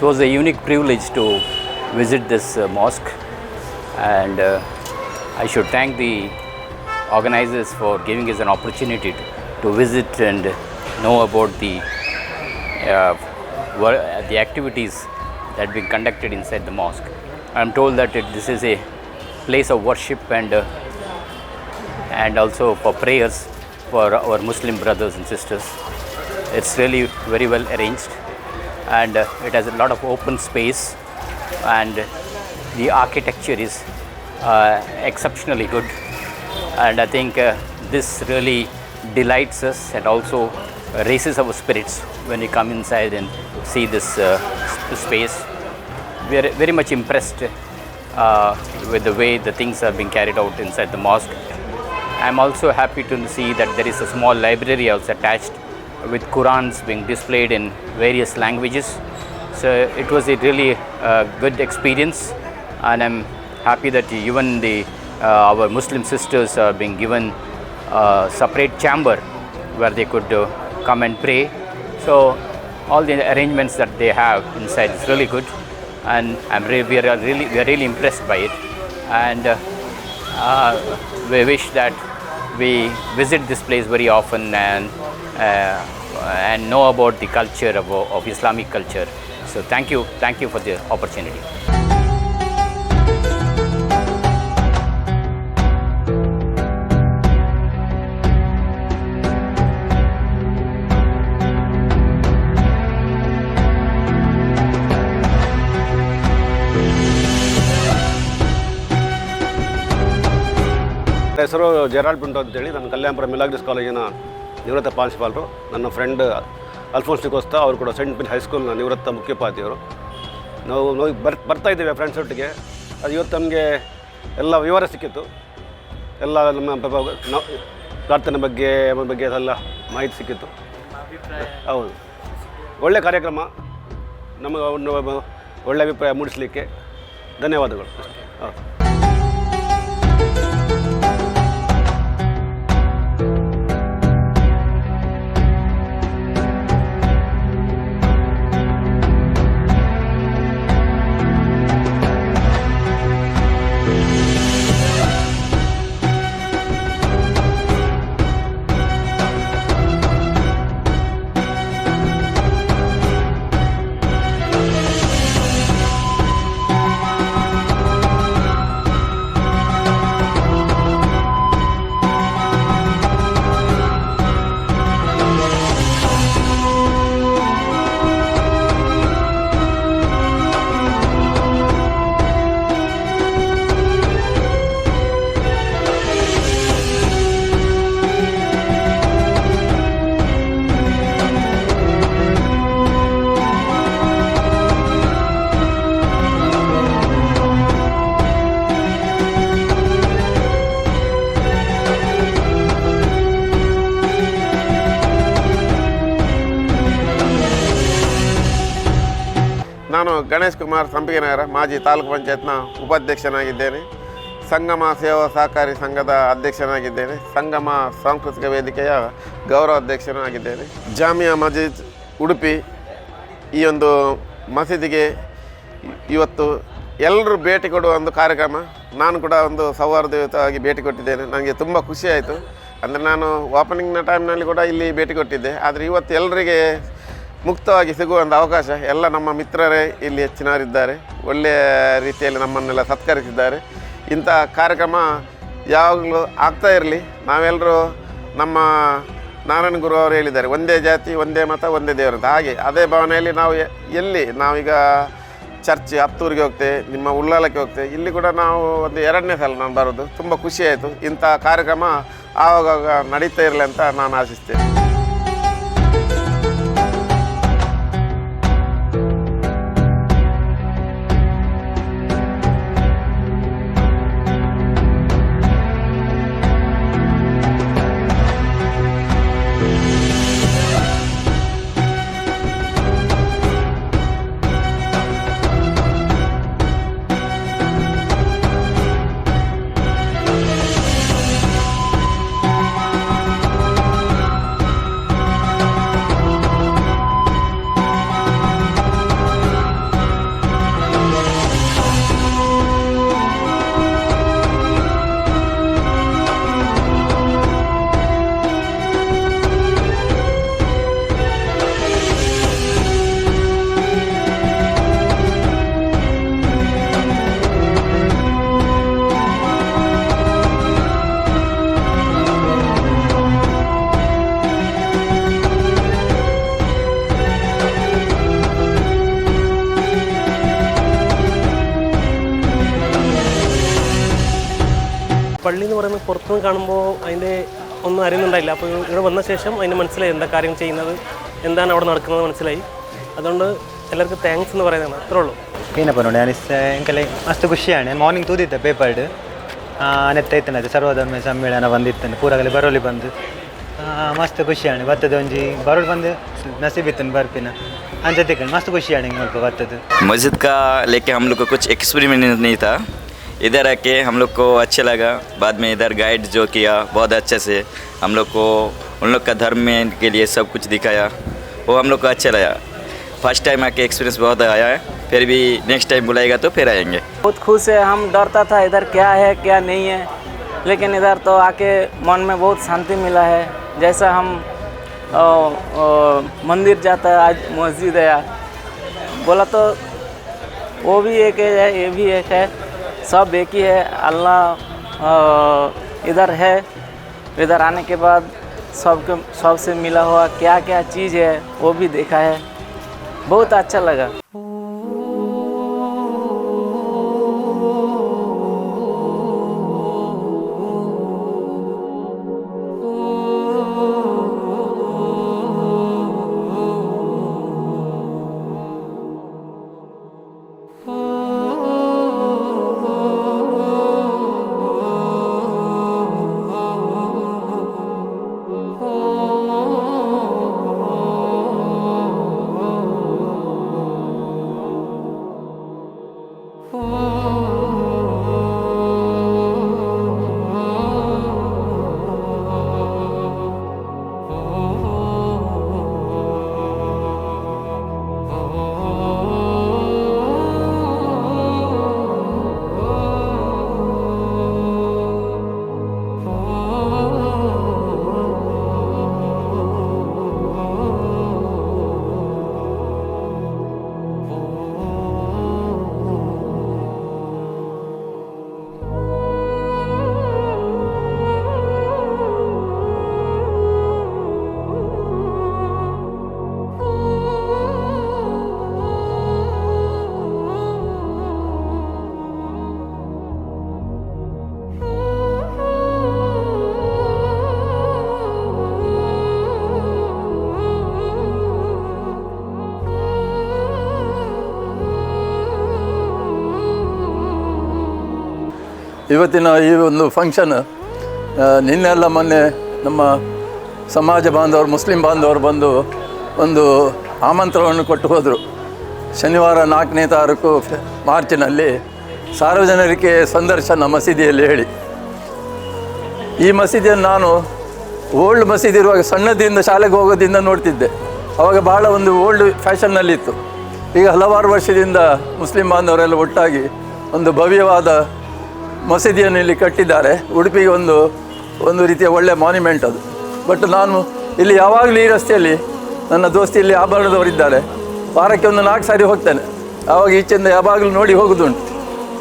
It was a unique privilege to visit this mosque, and I should thank the organizers for giving us an opportunity to visit and know about the activities that have been conducted inside the mosque. I am told that this is a place of worship and also for prayers for our Muslim brothers and sisters. It's really very well arranged, and it has a lot of open space, and the architecture is exceptionally good, and I think this really delights us and also raises our spirits when we come inside and see this space. We are very much impressed with the way the things are being carried out inside the mosque. I am also happy to see that there is a small library also attached with Qurans being displayed in various languages. So it was a really good experience, and I'm happy that even our Muslim sisters are being given a separate chamber where they could come and pray. So all the arrangements that they have inside is really good, and we are really impressed by it, and we wish that we visit this place very often and know about the culture of Islamic culture. So thank you for the opportunity. ಹೆಸರು Gerald Pinto ಅಂತೇಳಿ, ನಾನು ಕಲ್ಯಾಣಪುರ ಮಿಲಾಗ್ರಿಸ್ ಕಾಲೇಜಿನ ನಿವೃತ್ತ ಪ್ರಾಂಶುಪಾಲರು. ನನ್ನ friend Alphons D'Costa ಅವರು ಕೂಡ scent pin ಹೈಸ್ಕೂಲ್ನ ನಿವೃತ್ತ ಮುಖ್ಯೋಪಾಧ್ಯಾಯರು. ನಾವು ಬರ್ತಾ ಇದ್ದೇವೆ ಫ್ರೆಂಡ್ಸ್ ಒಟ್ಟಿಗೆ. ಅದು ಇವತ್ತು ನಮಗೆ ಎಲ್ಲ ವಿವರ ಸಿಕ್ಕಿತ್ತು, ಎಲ್ಲ ನಮ್ಮ ಪ್ರಾರ್ಥನೆ ಬಗ್ಗೆ ಎಲ್ಲ ಮಾಹಿತಿ ಸಿಕ್ಕಿತ್ತು. ಹೌದು, ಒಳ್ಳೆಯ ಕಾರ್ಯಕ್ರಮ, ನಮಗೆ ಒಂದು ಒಳ್ಳೆಯ ಅಭಿಪ್ರಾಯ ಮೂಡಿಸಲಿಕ್ಕೆ ಧನ್ಯವಾದಗಳು. ಹೌದು. ನಾನು ಗಣೇಶ್ ಕುಮಾರ್ ಸಂಪಿಗೆನಗರ ಮಾಜಿ ತಾಲೂಕು ಪಂಚಾಯತ್ನ ಉಪಾಧ್ಯಕ್ಷನಾಗಿದ್ದೇನೆ. ಸಂಗಮ ಸೇವಾ ಸಹಕಾರಿ ಸಂಘದ ಅಧ್ಯಕ್ಷನಾಗಿದ್ದೇನೆ. ಸಂಗಮ ಸಾಂಸ್ಕೃತಿಕ ವೇದಿಕೆಯ ಗೌರವಾಧ್ಯಕ್ಷನೂ ಆಗಿದ್ದೇನೆ. ಜಾಮಿಯಾ ಮಸ್ಜಿದ್ ಉಡುಪಿ ಈ ಒಂದು ಮಸೀದಿಗೆ ಇವತ್ತು ಎಲ್ಲರೂ ಭೇಟಿ ಕೊಡುವ ಒಂದು ಕಾರ್ಯಕ್ರಮ. ನಾನು ಕೂಡ ಒಂದು ಸೌಹಾರ್ದಯುತವಾಗಿ ಭೇಟಿ ಕೊಟ್ಟಿದ್ದೇನೆ. ನನಗೆ ತುಂಬ ಖುಷಿಯಾಯಿತು. ಅಂದರೆ ನಾನು ಓಪನಿಂಗ್ನ ಟೈಮ್ನಲ್ಲಿ ಕೂಡ ಇಲ್ಲಿ ಭೇಟಿ ಕೊಟ್ಟಿದ್ದೆ. ಆದರೆ ಇವತ್ತು ಎಲ್ಲರಿಗೆ ಮುಕ್ತವಾಗಿ ಸಿಗುವಂಥ ಅವಕಾಶ, ಎಲ್ಲ ನಮ್ಮ ಮಿತ್ರರೇ ಇಲ್ಲಿ ಹೆಚ್ಚಿನವರಿದ್ದಾರೆ, ಒಳ್ಳೆಯ ರೀತಿಯಲ್ಲಿ ನಮ್ಮನ್ನೆಲ್ಲ ಸತ್ಕರಿಸಿದ್ದಾರೆ. ಇಂಥ ಕಾರ್ಯಕ್ರಮ ಯಾವಾಗಲೂ ಆಗ್ತಾ ಇರಲಿ. ನಾವೆಲ್ಲರೂ ನಮ್ಮ ನಾರಾಯಣ ಗುರು ಅವರು ಹೇಳಿದ್ದಾರೆ, ಒಂದೇ ಜಾತಿ ಒಂದೇ ಮತ ಒಂದೇ ದೇವರು ಅಂತ. ಹಾಗೆ ಅದೇ ಭಾವನೆಯಲ್ಲಿ ನಾವು ಎಲ್ಲಿ ನಾವೀಗ ಚರ್ಚ್ ಹತ್ತೂರಿಗೆ ಹೋಗ್ತೇವೆ, ನಿಮ್ಮ ಉಳ್ಳಾಲಕ್ಕೆ ಹೋಗ್ತೇವೆ, ಇಲ್ಲಿ ಕೂಡ ನಾವು ಒಂದು 2ನೇ ಸಲ ನಾನು ಬರೋದು. ತುಂಬ ಖುಷಿಯಾಯಿತು. ಇಂಥ ಕಾರ್ಯಕ್ರಮ ಆವಾಗ ನಡೀತಾ ಇರಲಿ ಅಂತ ನಾನು ಆಶಿಸ್ತೇನೆ. പള്ളി എന്ന് പറയുന്നത് പുറത്തുനിന്ന് കാണുമ്പോൾ അതിൻ്റെ ഒന്നും അറിയുന്നുണ്ടായില്ല. അപ്പോൾ ഇവിടെ വന്ന ശേഷം അതിന് മനസ്സിലായി എന്താ കാര്യം ചെയ്യുന്നത്, എന്താണ് അവിടെ നടക്കുന്നത് മനസ്സിലായി. അതുകൊണ്ട് ಎಲ್ಲರಿಗೂ ಥ್ಯಾಂಕ್ಸ್ എന്ന് പറയുന്നതാണ്. ಅത്രೇ ಉള്ളൂ. ಏನಪ್ಪ ನೋಡಿ ಎಂಕಲೆ ಮಸ್ತ್ ಖುಷಿಯಾಣೆ. ನಾನು ಮಾರ್ನಿಂಗ್ ತೂದಿದ್ದೆ ಪೇಪರ್ಡ್ ನೆತ್ತೈತನದು ಸರ್ವಧರ್ಮ ಸಮ್ಮೇಳನ ಬಂದಿತ್ತಂದು ಪೂರಾಗಲಿ ಬರೋಲಿ ಬಂದು ಮಸ್ತ್ ಖುಷಿಯಾಣೆ. ಬರ್ತದೆ ಒಂಜಿ ಬರೋಡು ಬಂದು ನಸೀಬಿತ್ತನು ಬರ್ಪಿನ ಅಂಜತೆ ಮಸ್ತ್ ಖುಷಿಯಾಣೆ ಹಿಂಗೆ ಸ್ವಲ್ಪ ಬರ್ತದೆ. मस्जिद का लेके हम लोग को कुछ एक्सपेरिमेंट नहीं था. इधर आके हम लोग को अच्छा लगा. बाद में इधर गाइड जो किया बहुत अच्छे से हम लोग को उन लोग का धर्म में के लिए सब कुछ दिखाया, वो हम लोग को अच्छा लगा. फर्स्ट टाइम आके एक्सपीरियंस बहुत आया है. फिर भी नेक्स्ट टाइम बुलाएगा तो फिर आएंगे. बहुत खुश है. हम डरता था इधर क्या है क्या नहीं है, लेकिन इधर तो आके मन में बहुत शांति मिला है. जैसा हम मंदिर जाता है, आज मस्जिद है बोला तो वो भी एक है ये भी एक है, सब एक ही है. अल्लाह इधर है. इधर आने के बाद सबसे मिला हुआ क्या क्या चीज़ है वो भी देखा है. बहुत अच्छा लगा. ಇವತ್ತಿನ ಈ ಒಂದು ಫಂಕ್ಷನ್ ನಿನ್ನೆಲ್ಲ ಮೊನ್ನೆ ನಮ್ಮ ಸಮಾಜ ಬಾಂಧವರು ಮುಸ್ಲಿಂ ಬಾಂಧವರು ಬಂದು ಒಂದು ಆಮಂತ್ರಣವನ್ನು ಕೊಟ್ಟು ಹೋದರು. ಶನಿವಾರ 4ನೇ ತಾರೀಕು ಮಾರ್ಚಿನಲ್ಲಿ ಸಾರ್ವಜನಿಕರಿಗೆ ಸಂದರ್ಶನ ಮಸೀದಿಯಲ್ಲಿ ಹೇಳಿ. ಈ ಮಸೀದಿಯನ್ನು ನಾನು ಓಲ್ಡ್ ಮಸೀದಿ ಇರುವಾಗ ಸಣ್ಣದಿಂದ ಶಾಲೆಗೆ ಹೋಗೋದಿಂದ ನೋಡ್ತಿದ್ದೆ. ಆವಾಗ ಭಾಳ ಒಂದು ಓಲ್ಡ್ ಫ್ಯಾಷನ್ನಲ್ಲಿತ್ತು. ಈಗ ಹಲವಾರು ವರ್ಷದಿಂದ ಮುಸ್ಲಿಂ ಬಾಂಧವರೆಲ್ಲ ಒಟ್ಟಾಗಿ ಒಂದು ಭವ್ಯವಾದ ಮಸೀದಿಯನ್ನು ಇಲ್ಲಿ ಕಟ್ಟಿದ್ದಾರೆ. ಉಡುಪಿಗೆ ಒಂದು ರೀತಿಯ ಒಳ್ಳೆಯ ಮಾನ್ಯುಮೆಂಟ್ ಅದು. ಬಟ್ ನಾನು ಇಲ್ಲಿ ಯಾವಾಗಲೂ ಈ ರಸ್ತೆಯಲ್ಲಿ ನನ್ನ ದೋಸ್ತಿ ಇಲ್ಲಿ ಆಭರಣದವರಿದ್ದಾರೆ, ವಾರಕ್ಕೆ ಒಂದು 4 ಸಾರಿ ಹೋಗ್ತೇನೆ. ಆವಾಗ ಈಚೆಯಿಂದ ಯಾವಾಗಲೂ ನೋಡಿ ಹೋಗೋದುಂಟು.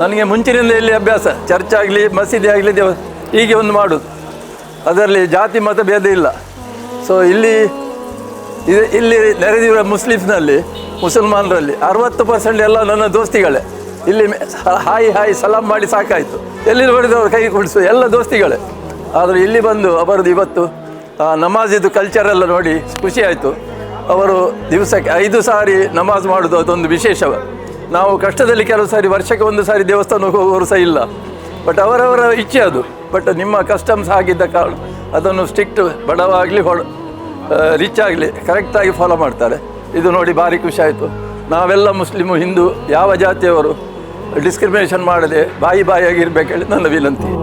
ನನಗೆ ಮುಂಚಿನಿಂದ ಇಲ್ಲಿ ಅಭ್ಯಾಸ, ಚರ್ಚ್ ಆಗಲಿ ಮಸೀದಿ ಆಗಲಿ ಹೀಗೆ ಒಂದು ಮಾಡೋದು. ಅದರಲ್ಲಿ ಜಾತಿ ಮತ ಭೇದ ಇಲ್ಲ. ಸೊ ಇಲ್ಲಿ ನೆರೆದಿರುವ ಮುಸಲ್ಮಾನರಲ್ಲಿ 60% ಎಲ್ಲ ನನ್ನ ದೋಸ್ತಿಗಳೇ. ಇಲ್ಲಿ ಹಾಯಿ ಸಲಾಂ ಮಾಡಿ ಸಾಕಾಯಿತು. ಎಲ್ಲಿ ನೋಡಿದವರು ಕೈ ಕೊಡಿಸು ಎಲ್ಲ ದೋಸ್ತಿಗಳೇ. ಆದರೆ ಇಲ್ಲಿ ಬಂದು ಅವರದ್ದು ಇವತ್ತು ನಮಾಜಿದು ಕಲ್ಚರೆಲ್ಲ ನೋಡಿ ಖುಷಿ ಆಯಿತು. ಅವರು ದಿವಸಕ್ಕೆ 5 ಸಾರಿ ನಮಾಜ್ ಮಾಡೋದು ಅದೊಂದು ವಿಶೇಷವ. ನಾವು ಕಷ್ಟದಲ್ಲಿ ಕೆಲವು ಸಾರಿ ವರ್ಷಕ್ಕೆ 1 ಸಾರಿ ದೇವಸ್ಥಾನಕ್ಕೆ ಹೋಗೋರು ಸಹ ಇಲ್ಲ. ಬಟ್ ಅವರವರ ಇಚ್ಛೆ ಅದು. ಬಟ್ ನಿಮ್ಮ ಕಸ್ಟಮ್ಸ್ ಆಗಿದ್ದ ಕಾರಣ ಅದನ್ನು ಸ್ಟ್ರಿಕ್ಟ್ ಬಡವಾಗಲಿ ರಿಚ್ ಆಗಲಿ ಕರೆಕ್ಟಾಗಿ ಫಾಲೋ ಮಾಡ್ತಾರೆ. ಇದು ನೋಡಿ ಭಾರಿ ಖುಷಿ ಆಯಿತು. ನಾವೆಲ್ಲ ಮುಸ್ಲಿಮು ಹಿಂದೂ ಯಾವ ಜಾತಿಯವರು ಡಿಸ್ಕ್ರಿಮಿನೇಷನ್ ಮಾಡದೆ ಬಾಯಿಯಾಗಿರ್ಬೇಕೇಳಿ ನನ್ನ ವಿನಂತಿ.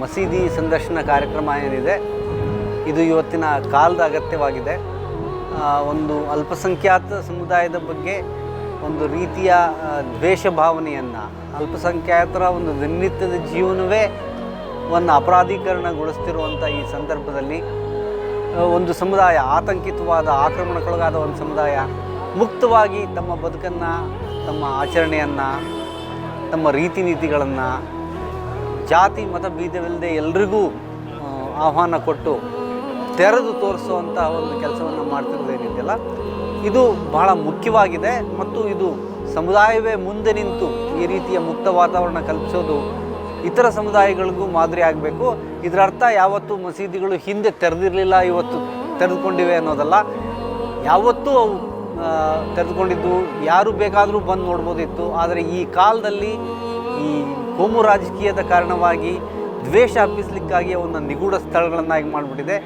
ಮಸೀದಿ ಸಂದರ್ಶನ ಕಾರ್ಯಕ್ರಮ ಏನಿದೆ ಇದು ಇವತ್ತಿನ ಕಾಲದ ಅಗತ್ಯವಾಗಿದೆ. ಒಂದು ಅಲ್ಪಸಂಖ್ಯಾತ ಸಮುದಾಯದ ಬಗ್ಗೆ ಒಂದು ರೀತಿಯ ದ್ವೇಷ ಭಾವನೆಯನ್ನು, ಅಲ್ಪಸಂಖ್ಯಾತರ ಒಂದು ದಿನನಿತ್ಯದ ಜೀವನವೇ ಒಂದು ಅಪರಾಧೀಕರಣಗೊಳಿಸ್ತಿರುವಂಥ ಈ ಸಂದರ್ಭದಲ್ಲಿ ಒಂದು ಸಮುದಾಯ ಆತಂಕಿತವಾದ, ಆಕ್ರಮಣಕ್ಕೊಳಗಾದ ಒಂದು ಸಮುದಾಯ ಮುಕ್ತವಾಗಿ ತಮ್ಮ ಬದುಕನ್ನು, ತಮ್ಮ ಆಚರಣೆಯನ್ನು, ತಮ್ಮ ರೀತಿ ನೀತಿಗಳನ್ನು ಜಾತಿ ಮತ ಭೇದವಿಲ್ಲದೆ ಎಲ್ರಿಗೂ ಆಹ್ವಾನ ಕೊಟ್ಟು ತೆರೆದು ತೋರಿಸುವಂಥ ಒಂದು ಕೆಲಸವನ್ನು ಮಾಡ್ತಿರೋದೇನಿದೆಯಲ್ಲ, ಇದು ಬಹಳ ಮುಖ್ಯವಾಗಿದೆ. ಮತ್ತು ಇದು ಸಮುದಾಯವೇ ಮುಂದೆ ನಿಂತು ಈ ರೀತಿಯ ಮುಕ್ತ ವಾತಾವರಣ ಕಲ್ಪಿಸೋದು ಇತರ ಸಮುದಾಯಗಳಿಗೂ ಮಾದರಿ ಆಗಬೇಕು. ಇದರ ಅರ್ಥ ಯಾವತ್ತೂ ಮಸೀದಿಗಳು ಹಿಂದೆ ತೆರೆದಿರಲಿಲ್ಲ, ಇವತ್ತು ತೆರೆದುಕೊಂಡಿವೆ ಅನ್ನೋದಲ್ಲ. ಯಾವತ್ತೂ ಅವು ತೆರೆದುಕೊಂಡಿದ್ದು, ಯಾರು ಬೇಕಾದರೂ ಬಂದು ನೋಡ್ಬೋದಿತ್ತು. ಆದರೆ ಈ ಕಾಲದಲ್ಲಿ ಈ ಕೋಮು ರಾಜಕೀಯದ ಕಾರಣವಾಗಿ ದ್ವೇಷ ಹಬ್ಬಿಸಲಿಕ್ಕಾಗಿ ಅವನ್ನ ನಿಗೂಢ ಸ್ಥಳಗಳನ್ನಾಗಿ ಮಾಡಿಬಿಟ್ಟಿದೆ.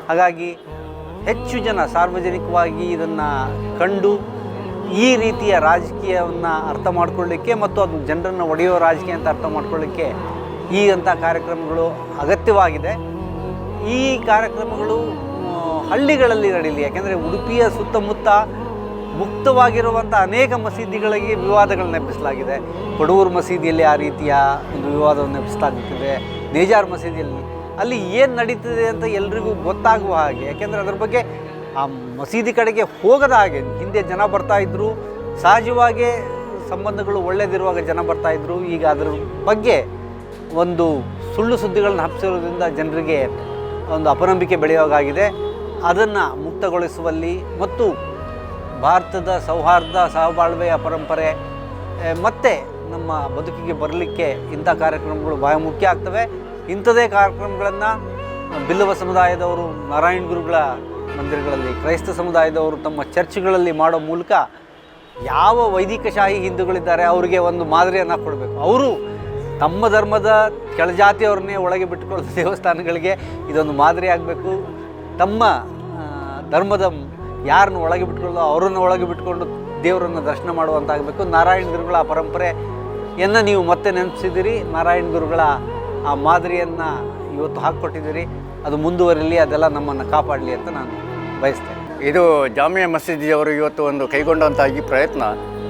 ಹಾಗಾಗಿ ಹೆಚ್ಚು ಜನ ಸಾರ್ವಜನಿಕವಾಗಿ ಇದನ್ನು ಕಂಡು ಈ ರೀತಿಯ ರಾಜಕೀಯವನ್ನು ಅರ್ಥ ಮಾಡ್ಕೊಳ್ಳಿಕ್ಕೆ ಮತ್ತು ಅದು ಜನರನ್ನು ಒಡೆಯೋ ರಾಜಕೀಯ ಅಂತ ಅರ್ಥ ಮಾಡ್ಕೊಳ್ಳಿಕ್ಕೆ ಅಂಥ ಕಾರ್ಯಕ್ರಮಗಳು ಅಗತ್ಯವಾಗಿದೆ. ಈ ಕಾರ್ಯಕ್ರಮಗಳು ಹಳ್ಳಿಗಳಲ್ಲಿ ನಡೀಲಿ. ಯಾಕೆಂದರೆ ಉಡುಪಿಯ ಸುತ್ತಮುತ್ತ ಮುಕ್ತವಾಗಿರುವಂಥ ಅನೇಕ ಮಸೀದಿಗಳಿಗೆ ವಿವಾದಗಳನ್ನ ಎಬ್ಬಿಸಲಾಗಿದೆ. ಕೊಡೂರು ಮಸೀದಿಯಲ್ಲಿ ಆ ರೀತಿಯ ಒಂದು ವಿವಾದವನ್ನು ಎಬ್ಬಿಸಲಾಗುತ್ತಿದೆ. ನೇಜಾರ್ ಮಸೀದಿಯಲ್ಲಿ ಅಲ್ಲಿ ಏನು ನಡೀತಿದೆ ಅಂತ ಎಲ್ರಿಗೂ ಗೊತ್ತಾಗುವ ಹಾಗೆ, ಯಾಕೆಂದರೆ ಅದ್ರ ಬಗ್ಗೆ ಆ ಮಸೀದಿ ಕಡೆಗೆ ಹೋಗದ ಹಾಗೆ ಹಿಂದೆ ಜನ ಬರ್ತಾಯಿದ್ರು, ಸಹಜವಾಗಿ ಸಂಬಂಧಗಳು ಒಳ್ಳೆಯದಿರುವಾಗ ಜನ ಬರ್ತಾಯಿದ್ರು. ಈಗ ಅದರ ಬಗ್ಗೆ ಒಂದು ಸುಳ್ಳು ಸುದ್ದಿಗಳನ್ನ ಹಬ್ಬಿಸಿರೋದ್ರಿಂದ ಜನರಿಗೆ ಒಂದು ಅಪನಂಬಿಕೆ ಬೆಳೆಯೋಗಾಗಿದೆ. ಅದನ್ನು ಮುಕ್ತಗೊಳಿಸುವಲ್ಲಿ ಮತ್ತು ಭಾರತದ ಸೌಹಾರ್ದ ಸಹಬಾಳ್ವೆಯ ಪರಂಪರೆ ಮತ್ತೆ ನಮ್ಮ ಬದುಕಿಗೆ ಬರಲಿಕ್ಕೆ ಇಂಥ ಕಾರ್ಯಕ್ರಮಗಳು ಬಹಳ ಮುಖ್ಯ ಆಗ್ತವೆ. ಇಂಥದೇ ಕಾರ್ಯಕ್ರಮಗಳನ್ನು ಬಿಲ್ಲವ ಸಮುದಾಯದವರು ನಾರಾಯಣ ಗುರುಗಳ ಮಂದಿರಗಳಲ್ಲಿ, ಕ್ರೈಸ್ತ ಸಮುದಾಯದವರು ತಮ್ಮ ಚರ್ಚ್ಗಳಲ್ಲಿ ಮಾಡೋ ಮೂಲಕ ಯಾವ ವೈದಿಕಶಾಹಿ ಹಿಂದೂಗಳಿದ್ದಾರೆ ಅವರಿಗೆ ಒಂದು ಮಾದರಿಯನ್ನು ಕೊಡಬೇಕು. ಅವರು ತಮ್ಮ ಧರ್ಮದ ಕೆಳಜಾತಿಯವ್ರನ್ನೇ ಒಳಗೆ ಬಿಟ್ಟುಕೊಳ್ಳೋ ದೇವಸ್ಥಾನಗಳಿಗೆ ಇದೊಂದು ಮಾದರಿ ಆಗಬೇಕು. ತಮ್ಮ ಧರ್ಮದ ಯಾರನ್ನು ಒಳಗೆ ಬಿಟ್ಕೊಳ್ಳೋ ಅವರನ್ನು ಒಳಗೆ ಬಿಟ್ಕೊಂಡು ದೇವರನ್ನು ದರ್ಶನ ಮಾಡುವಂತಾಗಬೇಕು. ನಾರಾಯಣ ಗುರುಗಳ ಆ ಪರಂಪರೆಯನ್ನು ನೀವು ಮತ್ತೆ ನೆನಪಿಸಿದ್ದೀರಿ. ನಾರಾಯಣ ಗುರುಗಳ ಆ ಮಾದರಿಯನ್ನು ಇವತ್ತು ಹಾಕಿಕೊಟ್ಟಿದ್ದೀರಿ. ಅದು ಮುಂದುವರಿಲಿ, ಅದೆಲ್ಲ ನಮ್ಮನ್ನು ಕಾಪಾಡಲಿ ಅಂತ ನಾನು ಬಯಸ್ತೇನೆ. ಇದು ಜಾಮಿಯಾ ಮಸೀದಿಯವರು ಇವತ್ತು ಒಂದು ಕೈಗೊಂಡಂಥ ಈ ಪ್ರಯತ್ನ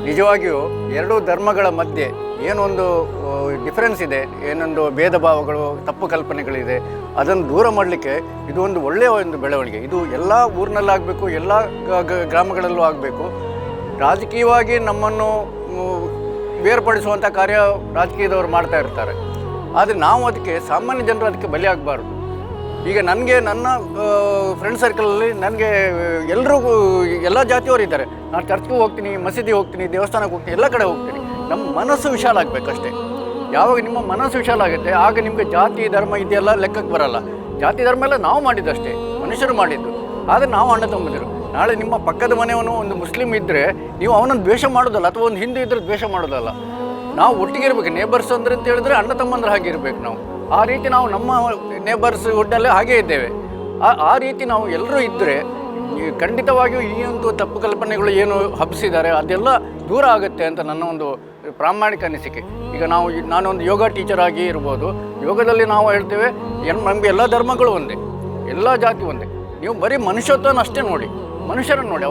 ನಿಜವಾಗಿಯೂ ಎರಡೂ ಧರ್ಮಗಳ ಮಧ್ಯೆ ಏನೊಂದು ಡಿಫರೆನ್ಸ್ ಇದೆ, ಏನೊಂದು ಭೇದ ಭಾವಗಳು, ತಪ್ಪು ಕಲ್ಪನೆಗಳಿದೆ, ಅದನ್ನು ದೂರ ಮಾಡಲಿಕ್ಕೆ ಇದು ಒಂದು ಒಳ್ಳೆಯ ಒಂದು ಬೆಳವಣಿಗೆ. ಇದು ಎಲ್ಲ ಊರಿನಲ್ಲಾಗಬೇಕು, ಎಲ್ಲ ಗ್ರಾಮಗಳಲ್ಲೂ ಆಗಬೇಕು. ರಾಜಕೀಯವಾಗಿ ನಮ್ಮನ್ನು ಬೇರ್ಪಡಿಸುವಂಥ ಕಾರ್ಯ ರಾಜಕೀಯದವರು ಮಾಡ್ತಾ ಇರ್ತಾರೆ. ಆದರೆ ನಾವು ಅದಕ್ಕೆ ಸಾಮಾನ್ಯ ಜನರು ಅದಕ್ಕೆ ಬಲಿಯಾಗಬಾರ್ದು. ಈಗ ನನಗೆ ನನ್ನ ಫ್ರೆಂಡ್ ಸರ್ಕಲಲ್ಲಿ ನನಗೆ ಎಲ್ಲರೂ ಎಲ್ಲ ಜಾತಿಯವರು ಇದ್ದಾರೆ. ನಾನು ಚರ್ಚ್ಗೂ ಹೋಗ್ತೀನಿ, ಮಸೀದಿಗೆ ಹೋಗ್ತೀನಿ, ದೇವಸ್ಥಾನಕ್ಕೆ ಹೋಗ್ತೀನಿ, ಎಲ್ಲ ಕಡೆ ಹೋಗ್ತೀನಿ. ನಮ್ಮ ಮನಸ್ಸು ವಿಶಾಲ ಆಗಬೇಕಷ್ಟೇ. ಯಾವಾಗ ನಿಮ್ಮ ಮನಸ್ಸು ವಿಶಾಲ ಆಗುತ್ತೆ ಆಗ ನಿಮಗೆ ಜಾತಿ ಧರ್ಮ ಇದೆಲ್ಲ ಲೆಕ್ಕಕ್ಕೆ ಬರಲ್ಲ. ಜಾತಿ ಧರ್ಮ ಎಲ್ಲ ನಾವು ಮಾಡಿದ್ದಷ್ಟೇ, ಮನುಷ್ಯರು ಮಾಡಿದ್ದು. ಆದರೆ ನಾವು ಅಣ್ಣ ತಮ್ಮಂದಿರು. ನಾಳೆ ನಿಮ್ಮ ಪಕ್ಕದ ಮನೆಯವನು ಒಂದು ಮುಸ್ಲಿಂ ಇದ್ದರೆ ನೀವು ಅವನನ್ನು ದ್ವೇಷ ಮಾಡೋದಲ್ಲ, ಅಥವಾ ಒಂದು ಹಿಂದೂ ಇದ್ದರೆ ದ್ವೇಷ ಮಾಡೋದಲ್ಲ. ನಾವು ಒಟ್ಟಿಗೆ ಇರಬೇಕು. ನೇಬರ್ಸ್ ಅಂದ್ರೆ ಅಂತ ಹೇಳಿದ್ರೆ ಅಣ್ಣ ತಮ್ಮಂದ್ರೆ ಹಾಗೆ ಇರಬೇಕು ನಾವು. ಆ ರೀತಿ ನಾವು ನಮ್ಮ ನೇಬರ್ಸ್ ಒಟ್ಟಲ್ಲೇ ಹಾಗೇ ಇದ್ದೇವೆ. ಆ ರೀತಿ ನಾವು ಎಲ್ಲರೂ ಇದ್ದರೆ ಖಂಡಿತವಾಗಿಯೂ ಈ ಒಂದು ತಪ್ಪು ಕಲ್ಪನೆಗಳು ಏನು ಹಬ್ಬಿಸಿದ್ದಾರೆ ಅದೆಲ್ಲ ದೂರ ಆಗುತ್ತೆ ಅಂತ ನನ್ನ ಒಂದು ಪ್ರಾಮಾಣಿಕ ಅನಿಸಿಕೆ. ಈಗ ನಾನೊಂದು ಯೋಗ ಟೀಚರ್ ಆಗಿ ಇರ್ಬೋದು. ಯೋಗದಲ್ಲಿ ನಾವು ಹೇಳ್ತೇವೆ ನಮಗೆ ಎಲ್ಲ ಧರ್ಮಗಳು ಒಂದೇ, ಎಲ್ಲ ಜಾತಿ ಒಂದೇ. ನೀವು ಬರೀ ಮನುಷ್ಯತ್ವನ ಅಷ್ಟೇ ನೋಡಿ, ಮನುಷ್ಯರನ್ನು ನೋಡಿ.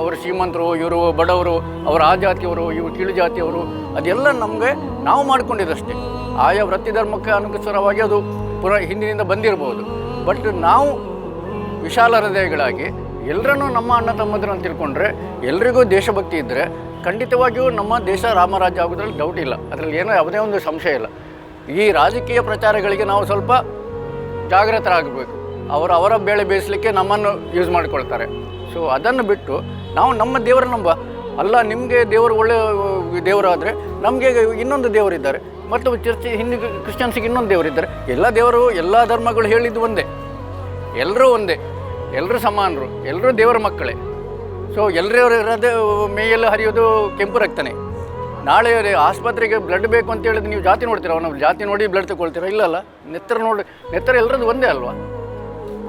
ಅವರು ಶ್ರೀಮಂತರು, ಇವರು ಬಡವರು, ಅವರು ಆ ಜಾತಿಯವರು, ಇವರು ಕೀಳು ಜಾತಿಯವರು, ಅದೆಲ್ಲ ನಮಗೆ ನಾವು ಮಾಡಿಕೊಂಡಿದ್ದಷ್ಟೇ. ಆಯಾ ವೃತ್ತಿ ಧರ್ಮಕ್ಕೆ ಅನುಸಾರವಾಗಿ ಅದು ಹಿಂದಿನಿಂದ ಬಂದಿರಬಹುದು. ಬಟ್ ನಾವು ವಿಶಾಲ ಹೃದಯಗಳಾಗಿ ಎಲ್ಲರನ್ನೂ ನಮ್ಮ ಅಣ್ಣ ತಮ್ಮದ್ರು ಅಂತ ತಿಳ್ಕೊಂಡ್ರೆ, ಎಲ್ರಿಗೂ ದೇಶಭಕ್ತಿ ಇದ್ದರೆ ಖಂಡಿತವಾಗಿಯೂ ನಮ್ಮ ದೇಶ ರಾಮರಾಜ್ಯ ಆಗೋದ್ರಲ್ಲಿ ಡೌಟ್ ಇಲ್ಲ. ಅದರಲ್ಲಿ ಏನೋ ಯಾವುದೇ ಒಂದು ಸಂಶಯ ಇಲ್ಲ. ಈ ರಾಜಕೀಯ ಪ್ರಚಾರಗಳಿಗೆ ನಾವು ಸ್ವಲ್ಪ ಜಾಗೃತರಾಗಬೇಕು. ಅವರ ಬೇಳೆ ಬೇಯಿಸಲಿಕ್ಕೆ ನಮ್ಮನ್ನು ಯೂಸ್ ಮಾಡಿಕೊಳ್ತಾರೆ. ಸೊ ಅದನ್ನು ಬಿಟ್ಟು ನಾವು ನಮ್ಮ ದೇವರ ಅಲ್ಲ, ನಿಮಗೆ ದೇವರು ಒಳ್ಳೆಯ ದೇವರಾದರೆ ನಮಗೆ ಇನ್ನೊಂದು ದೇವರಿದ್ದಾರೆ, ಮತ್ತು ಚರ್ಚ್ ಹಿಂದೂ ಕ್ರಿಶ್ಚಿಯನ್ಸಿಗೆ ಇನ್ನೊಂದು ದೇವರಿದ್ದಾರೆ. ಎಲ್ಲ ದೇವರು, ಎಲ್ಲ ಧರ್ಮಗಳು ಹೇಳಿದ್ದು ಒಂದೇ, ಎಲ್ಲರೂ ಒಂದೇ, ಎಲ್ಲರೂ ಸಮಾನರು, ಎಲ್ಲರೂ ದೇವರ ಮಕ್ಕಳೇ. ಸೊ ಎಲ್ಲರ ಮೇಯಲ್ಲಿ ಹರಿಯೋದು ಕೆಂಪು ರಕ್ತನೇ. ನಾಳೆ ಆಸ್ಪತ್ರೆಗೆ ಬ್ಲಡ್ ಬೇಕು ಅಂತ ಹೇಳಿದ್ರೆ ನೀವು ಜಾತಿ ನೋಡ್ತೀರ, ಅವನು ಜಾತಿ ನೋಡಿ ಬ್ಲಡ್ ತಗೊಳ್ತೀರ? ಇಲ್ಲಲ್ಲ. ನೆತ್ತರ ಎಲ್ಲರದ್ದು ಒಂದೇ ಅಲ್ವಾ?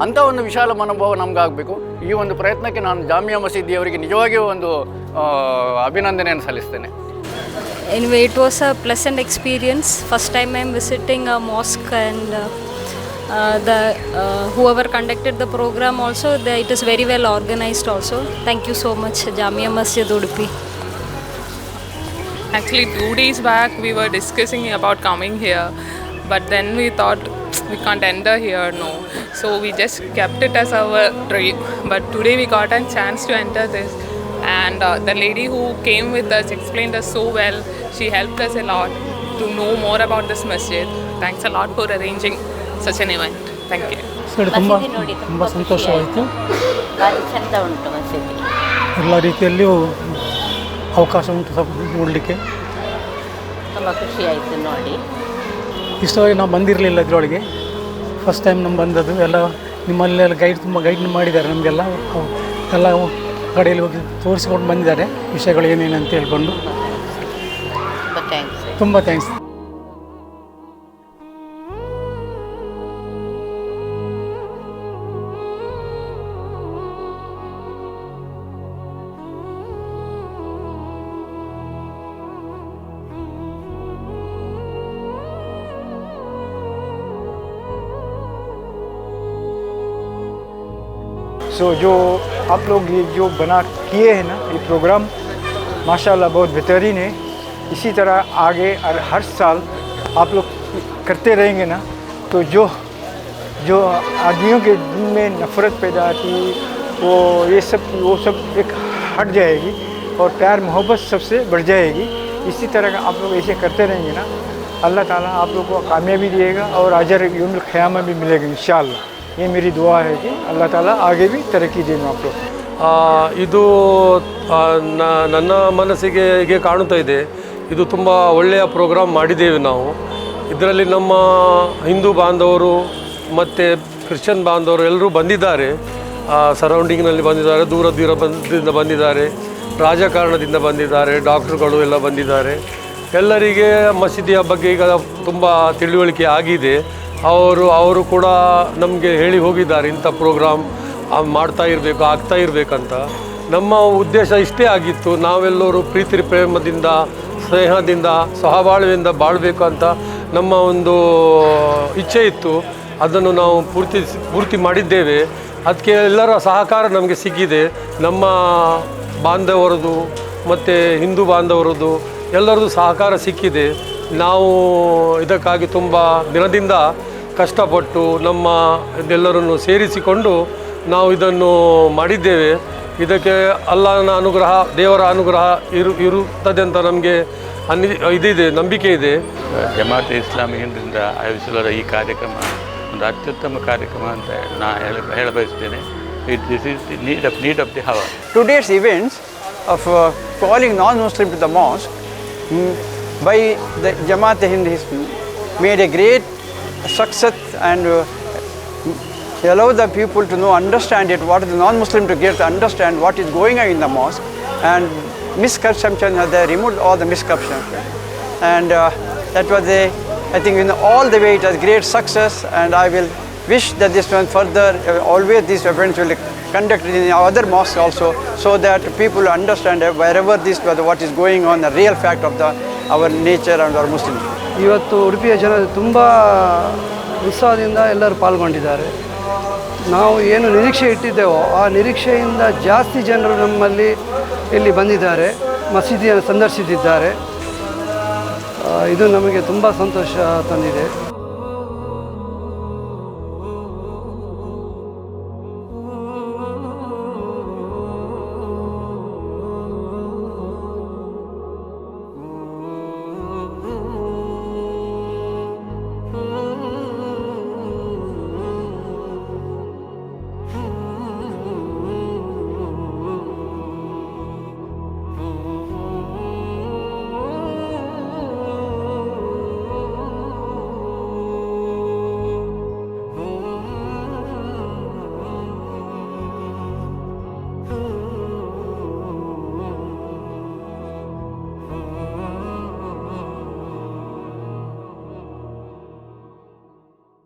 ಅಂಥ ಒಂದು ವಿಶಾಲ ಮನೋಭಾವ ನಮಗಾಗಬೇಕು. ಈ ಒಂದು ಪ್ರಯತ್ನಕ್ಕೆ ನಾನು ಜಾಮಿಯಾ ಮಸೀದಿಯವರಿಗೆ ನಿಜವಾಗಿಯೂ ಒಂದು ಅಭಿನಂದನೆಯನ್ನು ಸಲ್ಲಿಸ್ತೇನೆ. Anyway, it was a pleasant experience. First time I'm visiting a mosque, and whoever conducted the program also, it is very well organized also. Thank you so much, Jamia Masjid Udupi. Actually, 2 days back we were discussing about coming here, but then we thought we can't enter here, no. So we just kept it as our dream. But today we got a chance to enter this, and the lady who came with us explained us so well. She helped us a lot to know more about this masjid. Thanks a lot for arranging such an event. Thank you. ತುಂಬ ಸಂತೋಷವಾಯಿತು. ಭಾರಿ ಚಂದ ಉಂಟು ಮಸೀದಿ. ಎಲ್ಲ ರೀತಿಯಲ್ಲಿಯೂ ಅವಕಾಶ ಉಂಟು ನೋಡಲಿಕ್ಕೆ. ತುಂಬ ಖುಷಿಯಾಯಿತು ನೋಡಿ. ಇಷ್ಟವಾಗಿ ನಾವು ಬಂದಿರಲಿಲ್ಲ ಇದರೊಳಗೆ, ಫಸ್ಟ್ ಟೈಮ್ ನಮ್ಮ ಬಂದದ್ದು. ಎಲ್ಲ ನಿಮ್ಮಲ್ಲೆಲ್ಲ ತುಂಬ ಗೈಡ್ ಮಾಡಿದ್ದಾರೆ ನಮಗೆಲ್ಲ, ಎಲ್ಲ ಕಡೆಯಲ್ಲಿ ಹೋಗಿ ತೋರಿಸ್ಕೊಂಡು ಬಂದಿದ್ದಾರೆ ವಿಷಯಗಳು ಏನೇನು ಅಂತ ಹೇಳ್ಕೊಂಡು. ತುಂಬ ಥ್ಯಾಂಕ್ಸ್. सो जो आप लोग ये जो बना किए हैं ना ये प्रोग्राम, माशाल्लाह बहुत बेहतरीन है. इसी तरह आगे और हर साल आप लोग करते रहेंगे ना, तो जो आदमियों के दिल में नफ़रत पैदा थी वो सब एक हट जाएगी और प्यार मोहब्बत सबसे बढ़ जाएगी. इसी तरह का आप लोग ऐसे करते रहेंगे ना, अल्लाह ताला आप लोग को कामयाबी देगा और अजर यौमुल क़यामा भी मिलेगा इंशाअल्लाह. ये मेरी दुआ है कि अल्लाह ताला आगे भी तरक्की देना आप लोग. ಇದು ನನ್ನ ಮನಸ್ಸಿಗೆ ಹೀಗೆ ಕಾಣುತ್ತಾ ಇದೆ. ಇದು ತುಂಬ ಒಳ್ಳೆಯ ಪ್ರೋಗ್ರಾಮ್ ಮಾಡಿದ್ದೇವೆ ನಾವು. ಇದರಲ್ಲಿ ನಮ್ಮ ಹಿಂದೂ ಬಾಂಧವರು ಮತ್ತು ಕ್ರಿಶ್ಚಿಯನ್ ಬಾಂಧವರು ಎಲ್ಲರೂ ಬಂದಿದ್ದಾರೆ. ಸರೌಂಡಿಂಗ್ನಲ್ಲಿ ಬಂದಿದ್ದಾರೆ, ದೂರದಿಂದ ಬಂದಿದ್ದಾರೆ, ರಾಜಕಾರಣದಿಂದ ಬಂದಿದ್ದಾರೆ, ಡಾಕ್ಟ್ರುಗಳು ಎಲ್ಲ ಬಂದಿದ್ದಾರೆ. ಎಲ್ಲರಿಗೆ ಮಸೀದಿಯ ಬಗ್ಗೆ ಈಗ ತುಂಬ ತಿಳುವಳಿಕೆ ಆಗಿದೆ. ಅವರು ಕೂಡ ನಮಗೆ ಹೇಳಿ ಹೋಗಿದ್ದಾರೆ ಇಂಥ ಪ್ರೋಗ್ರಾಮ್ ಮಾಡ್ತಾ ಇರಬೇಕು, ಆಗ್ತಾ ಇರಬೇಕಂತ. ನಮ್ಮ ಉದ್ದೇಶ ಇಷ್ಟೇ ಆಗಿತ್ತು, ನಾವೆಲ್ಲರೂ ಪ್ರೀತಿ ಪ್ರೇಮದಿಂದ ಸ್ನೇಹದಿಂದ ಸಹಬಾಳ್ವೆಯಿಂದ ಬಾಳಬೇಕು ಅಂತ ನಮ್ಮ ಒಂದು ಇಚ್ಛೆ ಇತ್ತು. ಅದನ್ನು ನಾವು ಪೂರ್ತಿ ಮಾಡಿದ್ದೇವೆ. ಅದಕ್ಕೆ ಎಲ್ಲರ ಸಹಕಾರ ನಮಗೆ ಸಿಕ್ಕಿದೆ. ನಮ್ಮ ಬಾಂಧವರದು ಮತ್ತು ಹಿಂದೂ ಬಾಂಧವರದು ಎಲ್ಲರದ್ದು ಸಹಕಾರ ಸಿಕ್ಕಿದೆ. ನಾವು ಇದಕ್ಕಾಗಿ ತುಂಬ ದಿನದಿಂದ ಕಷ್ಟಪಟ್ಟು ನಮ್ಮ ಇದೆಲ್ಲರನ್ನು ಸೇರಿಸಿಕೊಂಡು ನಾವು ಇದನ್ನು ಮಾಡಿದ್ದೇವೆ. ಇದಕ್ಕೆ ಅಲ್ಲಾಹನ ಅನುಗ್ರಹ, ದೇವರ ಅನುಗ್ರಹ ಇರುತ್ತದೆ ಅಂತ ನಮಗೆ ಇದಿದೆ, ನಂಬಿಕೆ ಇದೆ. ಜಮಾತ್ ಇಸ್ಲಾಮಿ ಹಿಂದಿಂದ ಆಯೋಜಿಸಲಾದ ಈ ಕಾರ್ಯಕ್ರಮ ಒಂದು ಅತ್ಯುತ್ತಮ ಕಾರ್ಯಕ್ರಮ ಅಂತ ಹೇಳಬಯಸ್ತೇನೆ. This is the need of the hour. Today's events of calling non-Muslim to the mosque by the Jamaat-e-Hind has made a great success and allow the people to know, understand it, what is the non-Muslim to get to understand what is going on in the mosque, and misconceptions, they removed all the misconceptions, and that was I think in all the way it was great success, and I will wish that this one further, always these events will be conducted in other mosques also, so that people understand wherever this what is going on, the real fact of our nature and our Muslims. ಇವತ್ತು ಉಡುಪಿಯ ಜನ ತುಂಬ ಉತ್ಸಾಹದಿಂದ ಎಲ್ಲರೂ ಪಾಲ್ಗೊಂಡಿದ್ದಾರೆ. ನಾವು ಏನು ನಿರೀಕ್ಷೆ ಇಟ್ಟಿದ್ದೇವೋ ಆ ನಿರೀಕ್ಷೆಯಿಂದ ಜಾಸ್ತಿ ಜನರು ನಮ್ಮಲ್ಲಿ ಇಲ್ಲಿ ಬಂದಿದ್ದಾರೆ, ಮಸೀದಿಯನ್ನು ಸಂದರ್ಶಿಸಿದ್ದಾರೆ. ಇದು ನಮಗೆ ತುಂಬ ಸಂತೋಷ ತಂದಿದೆ.